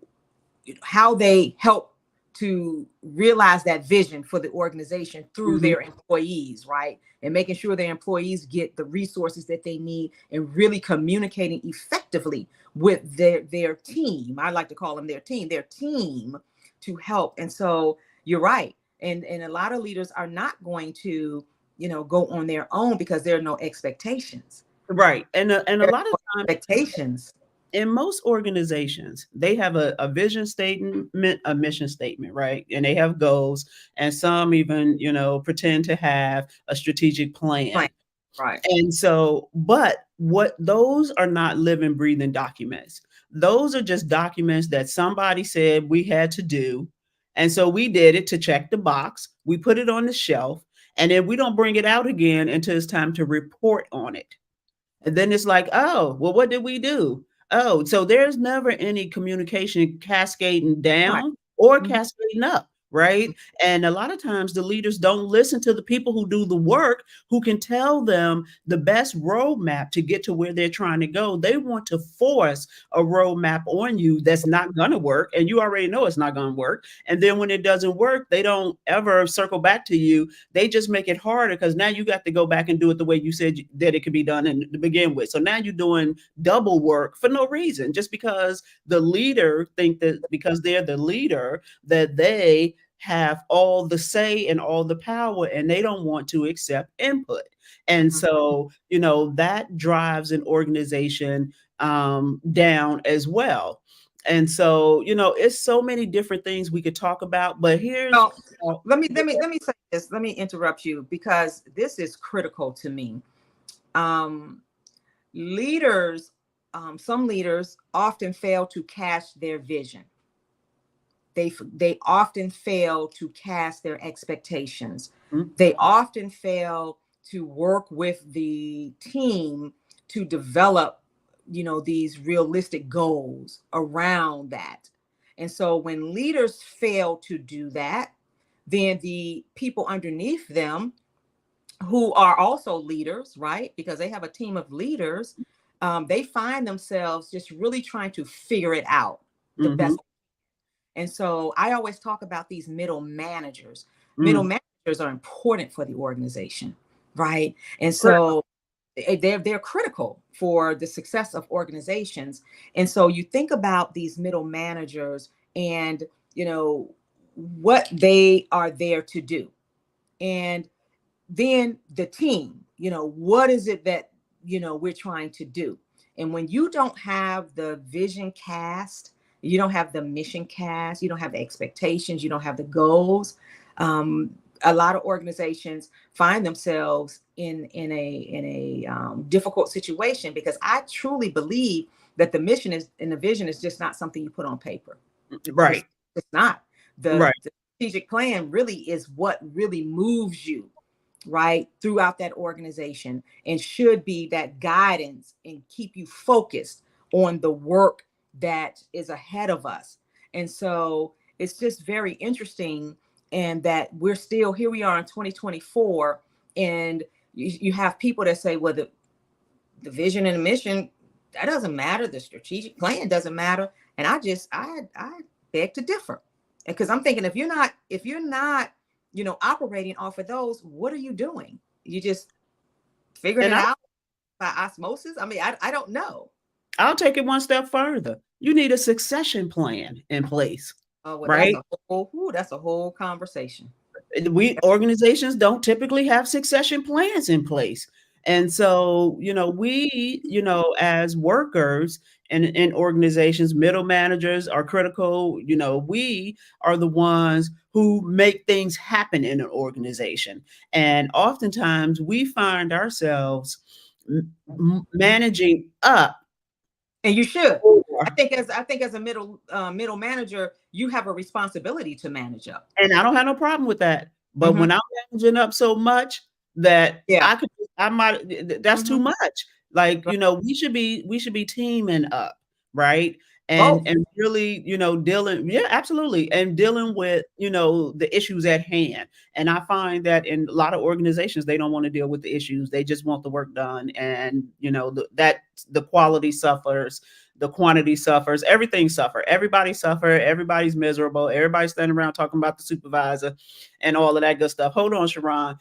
how they help to realize that vision for the organization through mm-hmm. their employees, right? And making sure their employees get the resources that they need and really communicating effectively with their team. I like to call them their team to help. And so you're right. And a lot of leaders are not going to, go on their own because there are no expectations. Right. And a There lot of are no times expectations. in most organizations, they have a vision statement, a mission statement, right? And they have goals, and some even, pretend to have a strategic Right. plan. Right. And so, but what those are not living, breathing documents. Those are just documents that somebody said we had to do. And so we did it to check the box. We put it on the shelf, and then we don't bring it out again until it's time to report on it. And then it's like, oh, well, what did we do? Oh, so there's never any communication cascading Right. down or Mhm. cascading up, right? And a lot of times the leaders don't listen to the people who do the work, who can tell them the best roadmap to get to where they're trying to go. They want to force a roadmap on you that's not going to work. And you already know it's not going to work. And then when it doesn't work, they don't ever circle back to you. They just make it harder because now you got to go back and do it the way you said that it could be done to begin with. So now you're doing double work for no reason, just because the leader think that because they're the leader that they have all the say and all the power, and they don't want to accept input. And Mhm. so, that drives an organization down as well. And so, it's so many different things we could talk about, but here's So let me say this. Let me interrupt you because this is critical to me. Um, leaders, some leaders often fail to cast their vision. They often fail to cast their expectations. Mhm, They often fail to work with the team to develop, these realistic goals around that. And so when leaders fail to do that, then the people underneath them who are also leaders, right? Because they have a team of leaders, they find themselves just really trying to figure it out the mhm, best. And so I always talk about these middle managers. Middle mm. managers are important for the organization, right? And Critical. so they're critical for the success of organizations. And so you think about these middle managers and what they are there to do. And then the team, what is it that we're trying to do? And when you don't have the vision cast, you don't have the mission cast, you don't have the expectations, you don't have the goals, a lot of organizations find themselves in a difficult situation, because I truly believe that the mission is and the vision is just not something you put on paper. it's, Right, it's not. the, right. the strategic plan really is what really moves you right throughout that organization, and should be that guidance and keep you focused on the work that is ahead of us. And so it's just very interesting, and that we're still here, we are in 2024, and you have people that say, well, the vision and the mission, that doesn't matter, the strategic plan doesn't matter. And I beg to differ, because I'm thinking, if you're not operating off of those, what are you doing? You just figuring And it I out by osmosis? I mean, I don't know. I'll take it one step further. You need a succession plan in place, Oh, well, right? that's a whole conversation. We organizations don't typically have succession plans in place. And so, we, as workers in organizations, middle managers are critical. We are the ones who make things happen in an organization. And oftentimes we find ourselves managing up. And you should. I Or think as I think as a middle manager, you have a responsibility to manage up. And I don't have no problem with that. But Hmm. when I'm managing up so much that Yeah. I might that's too Hmm. much. Like, Right. we should be teaming up, right? And Both. and really, dealing, yeah, absolutely. And dealing with, the issues at hand. And I find that in a lot of organizations, they don't want to deal with the issues. They just want the work done. And, the quality suffers, the quantity suffers, everything suffer. Everybody suffer. Everybody's miserable. Everybody's standing around talking about the supervisor and all of that good stuff. Hold on, Sharon.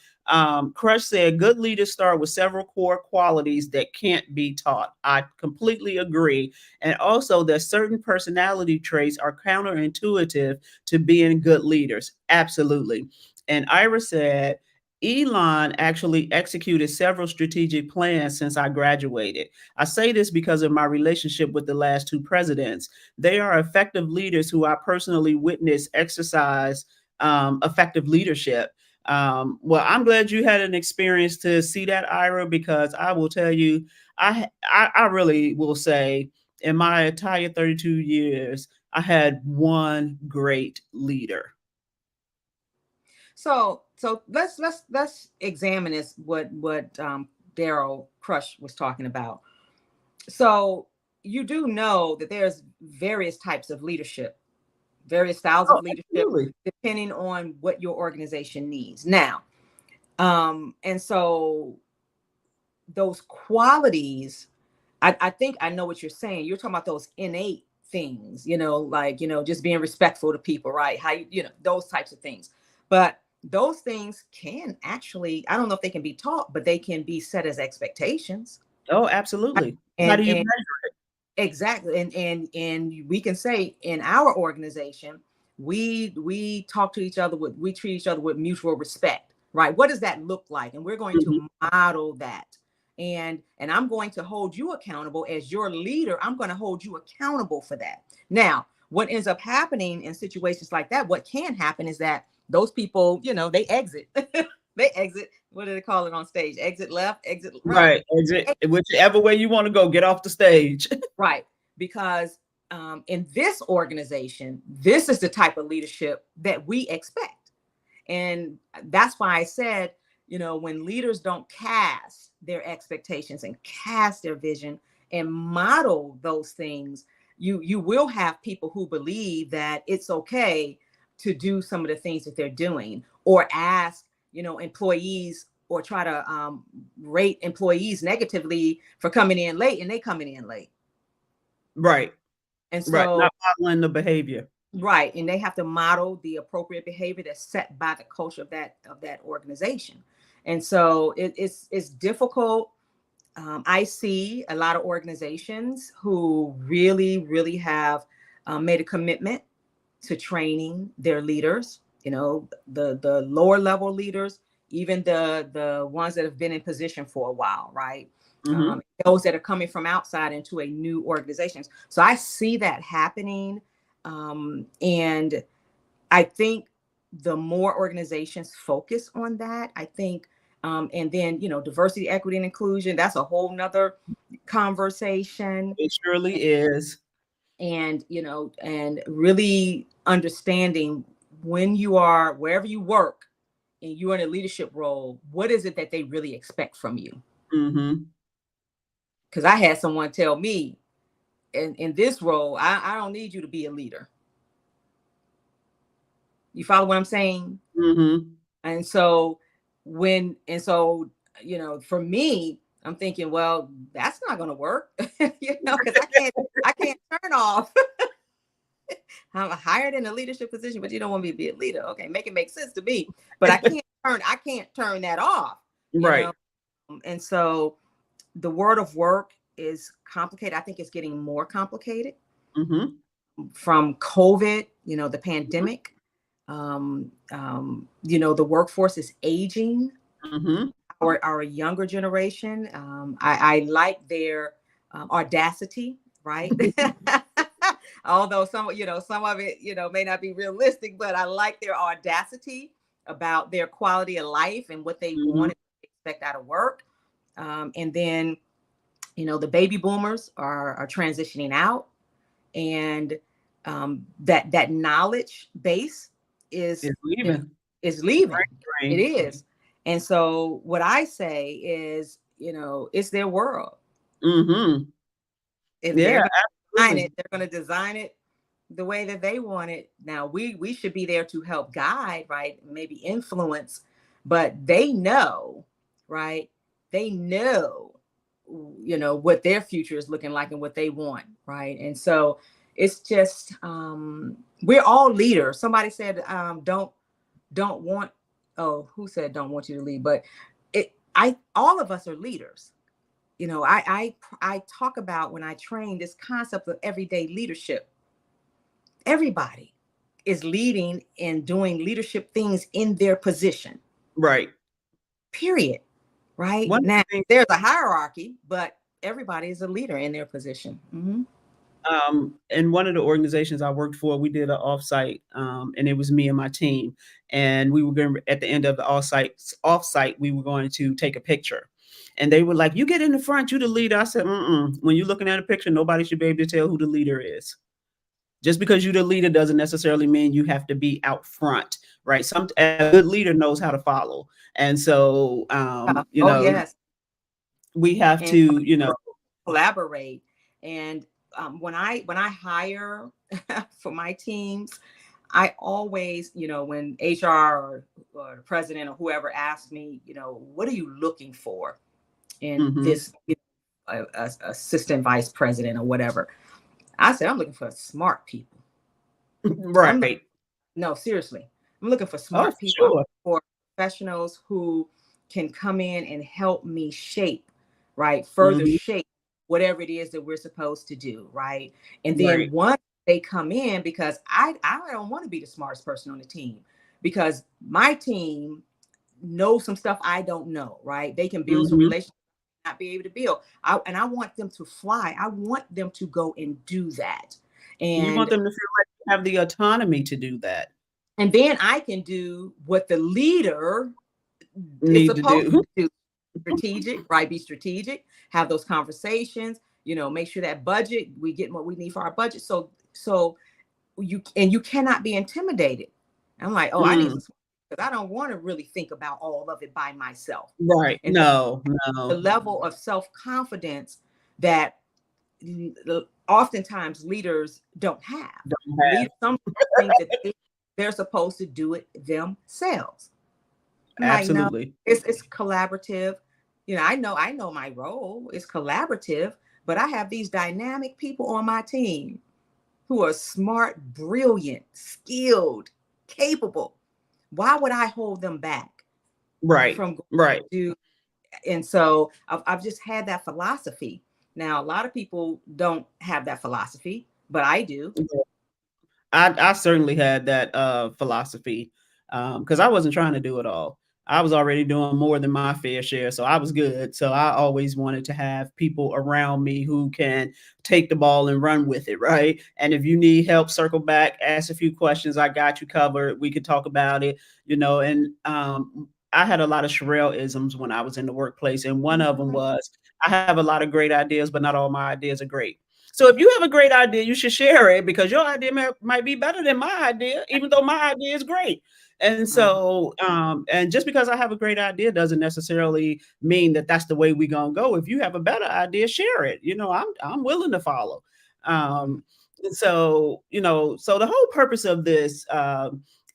Crush said, good leaders start with several core qualities that can't be taught. I completely agree. And also that certain personality traits are counterintuitive to being good leaders. Absolutely. And Ira said, Elon actually executed several strategic plans since I graduated. I say this because of my relationship with the last two presidents. They are effective leaders who I personally witnessed exercise effective leadership. Well, I'm glad you had an experience to see that, Ira, because I will tell you, I really will say In my entire 32 years, I had one great leader. So let's examine this. What Daryl Crush was talking about. So you do know that there's various types of leadership, various styles Oh, of leadership, absolutely. depending on what your organization needs. Now, and so those qualities, I think I know what you're saying. You're talking about those innate things, like, just being respectful to people, right? How those types of things. But those things can actually, I don't know if they can be taught, but they can be set as expectations. Oh, absolutely. How And do you and measure? exactly. And we can say in our organization, we talk to each other we treat each other with mutual respect, right? What does that look like? And we're going Mhm. to model that. And I'm going to hold you accountable as your leader. I'm going to hold you accountable for that. Now, what ends up happening in situations like that, what can happen is that those people, they exit. They exit. What do they call it on stage? Exit left, exit right. Right. Exit whichever way you want to go, get off the stage. Right. Because in this organization, this is the type of leadership that we expect. And that's why I said, when leaders don't cast their expectations and cast their vision and model those things, you will have people who believe that it's okay to do some of the things that they're doing, or ask, employees, or try to rate employees negatively for coming in late, and they coming in late. Right. And Right. so, Not modeling the behavior. right, and they have to model the appropriate behavior that's set by the culture of that organization. And so it's difficult. I see a lot of organizations who really, really have made a commitment to training their leaders. The lower level leaders, even the ones that have been in position for a while, right? Mhm. Those that are coming from outside into a new organization. So I see that happening, and I think the more organizations focus on that, I think, and then, diversity, equity, and inclusion, that's a whole nother conversation. It surely is. And, and really understanding, when you are wherever you work and you're in a leadership role, what is it that they really expect from you? Mhm. Because I had someone tell me, in this role, I don't need you to be a leader. You follow what I'm saying? Mhm. And so for me, I'm thinking, well, that's not going to work, because I can't turn off. I'm hired in a leadership position, but you don't want me to be a leader. Okay, make it make sense to me. But I can't turn that off, you Right. know. And so the world of work is complicated. I think it's getting more complicated Mhm. from COVID, the Mhm. pandemic. The workforce is aging. Mhm. Our younger generation. I like their audacity, right? Although some of it, may not be realistic, but I like their audacity about their quality of life and what they Mhm. want and expect out of work. And then, the baby boomers are transitioning out, and that knowledge base is, It's you know, leaving. is The leaving. brain It drain. is. And so what I say is, it's their world. Mhm. If Yeah, they're going to design absolutely. it, they're going to design it the way that they want it. Now we should be there to help guide, right? Maybe influence, but they know, right? They know, what their future is looking like and what they want, right? And so it's just, we're all leaders. Somebody said, don't want, oh, who said don't want you to lead? But all of us are leaders. I talk about, when I train, this concept of everyday leadership. Everybody is leading and doing leadership things in their position, Right. period. Right One of now, the things, there's a hierarchy, but everybody is a leader in their position. in one of the organizations I worked for, we did an offsite, and it was me and my team, and we were going at the end of the offsite, we were going to take a picture, And they were like, "You get in the front, you the leader." I said, "Mm-mm. When you're looking at a picture, nobody should be able to tell who the leader is. Just because you're the leader doesn't necessarily mean you have to be out front, right? Some A good leader knows how to follow, and so Oh yes, we have to, and you know, collaborate. And when I hire for my teams, I always, when HR or the president or whoever asks me, what are you looking for in hmm this assistant vice president or whatever? I said, I'm looking for smart people. I'm right. No, seriously. I'm looking for Oh, smart for people. I'm sure. looking for professionals who can come in and help me shape, right? Further hmm shape whatever it is that we're supposed to do, right? And then Right. once they come in, because I don't want to be the smartest person on the team, because my team knows some stuff I don't know, right? They can build some hmm relationships not be able to build. And I want them to fly. I want them to go and do that. You want And them to feel like they have the autonomy to do that. and then I can do what the leader is Need to supposed do. to do. Strategic, right? Be strategic, have those conversations, make sure that budget, we get what we need for our budget. So you cannot be intimidated. I'm like, oh, I need Mm, some, because I don't want to really think about all of it by myself. right. And so No, the no. level of self-confidence that oftentimes leaders don't have. Don't have. Leaders sometimes think that they're supposed to do it themselves. I'm like, no, Absolutely. it's collaborative. I know my role is collaborative, but I have these dynamic people on my team who are smart, brilliant, skilled, capable. Why would I hold them back Right. from going Right. to do? And so I've just had that philosophy. Now, a lot of people don't have that philosophy, but I do. I certainly had that philosophy because I wasn't trying to do it all. I was already doing more than my fair share, so I was good. So I always wanted to have people around me who can take the ball and run with it, right? And if you need help, circle back, ask a few questions. I got you covered. We could talk about it, And I had a lot of Sherelle isms when I was in the workplace, and one of them Mhm. was I have a lot of great ideas, but not all my ideas are great. So if you have a great idea, you should share it because your idea might be better than my idea, even though my idea is great. And Mhm. so, and just because I have a great idea doesn't necessarily mean that that's the way we're gonna go. If you have a better idea, share it. I'm willing to follow. Mhm. Um, and so, so the whole purpose of this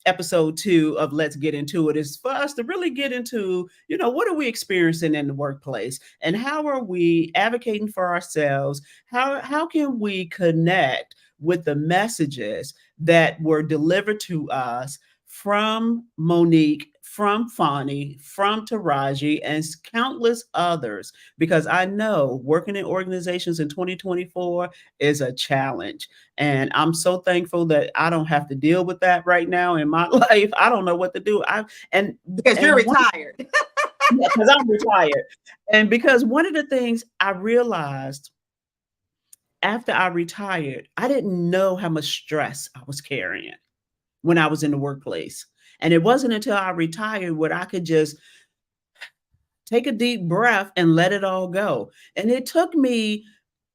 episode 2 of Let's Get Into It is for us to really get into, what are we experiencing in the workplace and how are we advocating for ourselves? How can we connect with the messages that were delivered to us from Monique, from Fani, from Taraji, and countless others? Because I know working in organizations in 2024 is a challenge. And I'm so thankful that I don't have to deal with that right now in my life. I don't know what to do. I and Because you're and one retired. Yeah, because I'm retired. And because one of the things I realized after I retired, I didn't know how much stress I was carrying when I was in the workplace. And it wasn't until I retired where I could just take a deep breath and let it all go. And it took me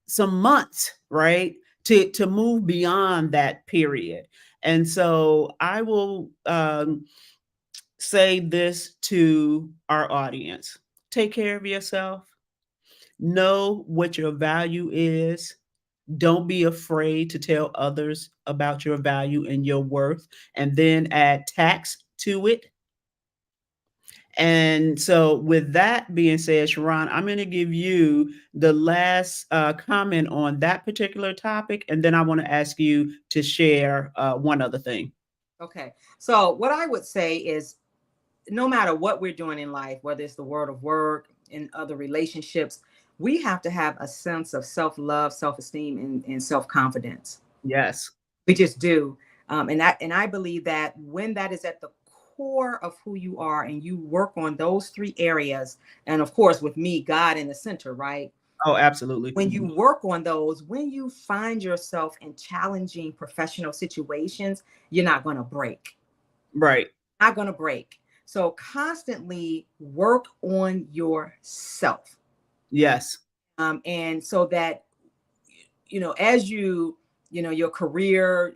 some months, right, to move beyond that period. And so I will say this to our audience: take care of yourself. Know what your value is. Don't be afraid to tell others about your value and your worth, and then add tax to it. And so, with that being said, Sharon, I'm going to give you the last comment on that particular topic, and then I want to ask you to share one other thing. Okay. So what I would say is, no matter what we're doing in life, whether it's the world of work and other relationships, we have to have a sense of self-love, self-esteem, and self-confidence. Yes. We just do. And I believe that when that is at the core of who you are and you work on those three areas, and of course with me, God in the center, right? Oh, absolutely. When you work on those, when you find yourself in challenging professional situations, you're not going to break. Right. Not going to break. So constantly work on yourself. Yes. And so that, as your career,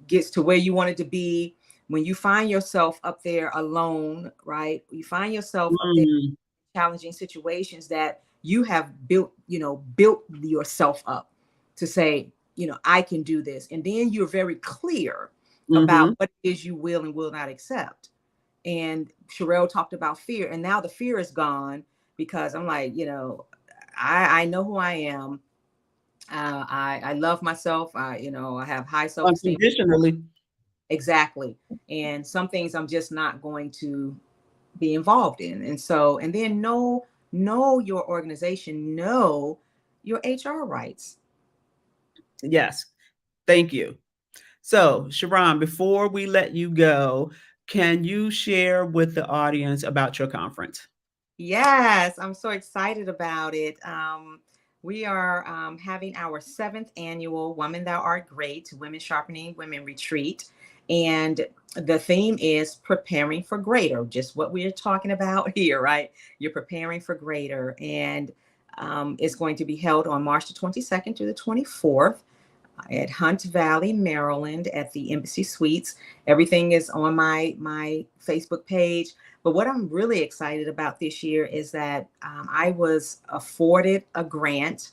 gets to where you want it to be, when you find yourself up there alone, right? You find yourself up there Mm, challenging situations that you have built yourself up to say, I can do this. And then you're very clear mm-hmm. about what it is you will and will not accept. And Sherelle talked about fear, and now the fear is gone because I'm like, I know who I am. I love myself. I have high self-esteem. Unconditionally. Exactly. And some things I'm just not going to be involved in. And so, and then know your organization, know your HR rights. Yes. Thank you. So, Sharon, before we let you go, can you share with the audience about your conference? Yes, I'm so excited about it. We are having our seventh annual Woman Thou Art Great Women Sharpening Women Retreat. And the theme is preparing for greater, just what we're talking about here, right? You're preparing for greater. And it's going to be held on March the 22nd through the 24th at Hunt Valley, Maryland, at the Embassy Suites. Everything is on my Facebook page. But what I'm really excited about this year is that I was afforded a grant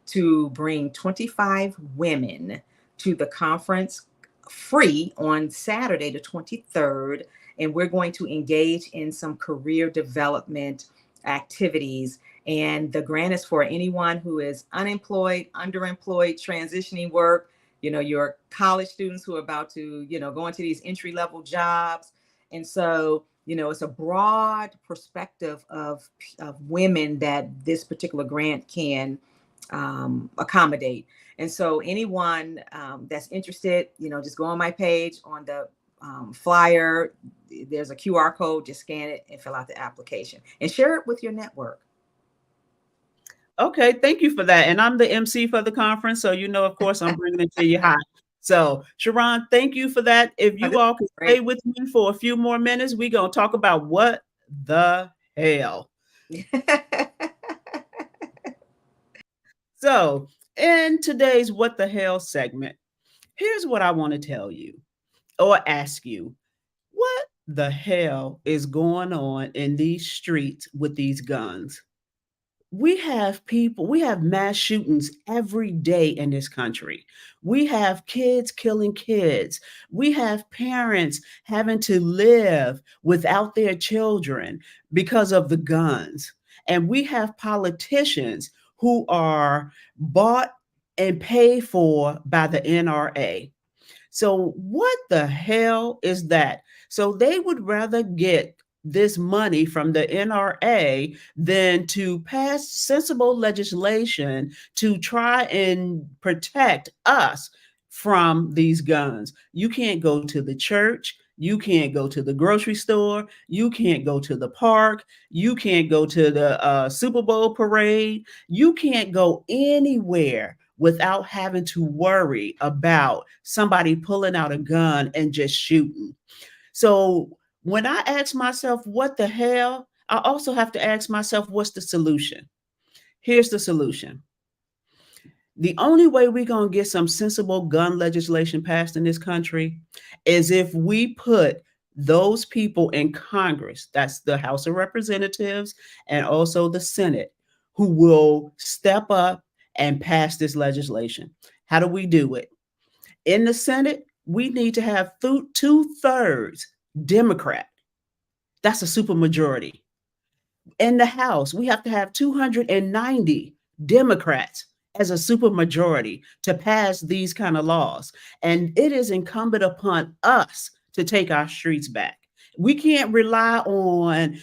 to bring 25 women to the conference free on Saturday, the 23rd. And we're going to engage in some career development activities. And the grant is for anyone who is unemployed, underemployed, transitioning work, your college students who are about to, go into these entry level jobs. And so, it's a broad perspective of women that this particular grant can accommodate. And so anyone that's interested, just go on my page on the flyer. There's a QR code, just scan it and fill out the application and share it with your network. Okay, thank you for that. And I'm the MC for the conference, so of course, I'm bringing it to you hot. So, Sharon, thank you for that. If Oh, you this all can is stay great. with me for a few more minutes, we're gonna talk about what the hell. So, in today's What the Hell segment, here's what I want to tell you or ask you. What the hell is going on in these streets with these guns? We have mass shootings every day in this country. We have kids killing kids. We have parents having to live without their children because of the guns. And we have politicians who are bought and paid for by the NRA. So, what the hell is that? So, they would rather get this money from the NRA than to pass sensible legislation to try and protect us from these guns. You can't go to the church. You can't go to the grocery store. You can't go to the park. You can't go to the Super Bowl parade. You can't go anywhere without having to worry about somebody pulling out a gun and just shooting. So when I ask myself, what the hell, I also have to ask myself, what's the solution? Here's the solution. The only way we're going to get some sensible gun legislation passed in this country is if we put those people in Congress, that's the House of Representatives and also the Senate, who will step up and pass this legislation. How do we do it? In the Senate, we need to have 2/3 Democrat. That's a supermajority. In the House, we have to have 290 Democrats as a supermajority to pass these kind of laws. And it is incumbent upon us to take our streets back. We can't rely on,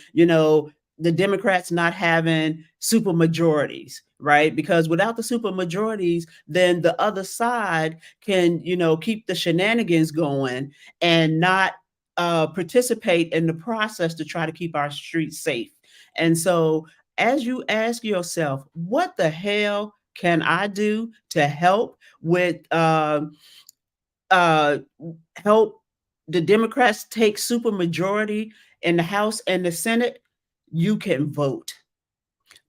the Democrats not having super majorities, right? Because without the super majorities, then the other side can, keep the shenanigans going and not participate in the process to try to keep our streets safe. And so, as you ask yourself, what the hell can I do to with uh, help the Democrats take super majority in the House and the Senate? You can vote.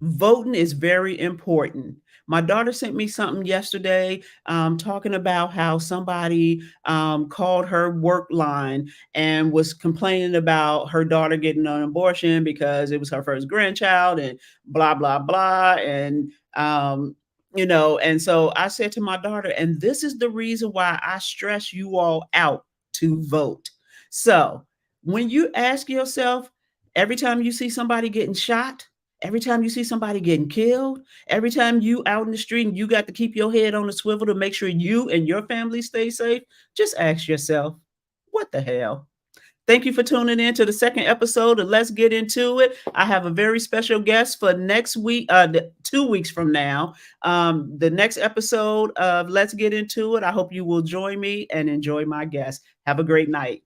Voting is very important. My daughter sent me something yesterday talking about how somebody called her work line and was complaining about her daughter getting an abortion because it was her first grandchild and blah, blah, blah. And so I said to my daughter, and this is the reason why I stress you all out to vote. So when you ask yourself, every time you see somebody getting shot, every time you see somebody getting killed, every time you out in the street and you got to keep your head on the swivel to make sure you and your family stay safe, just ask yourself, what the hell? Thank you for tuning in to the second episode of Let's Get Into It. I have a very special guest for next week, 2 weeks from now. The next episode of Let's Get Into It. I hope you will join me and enjoy my guest. Have a great night.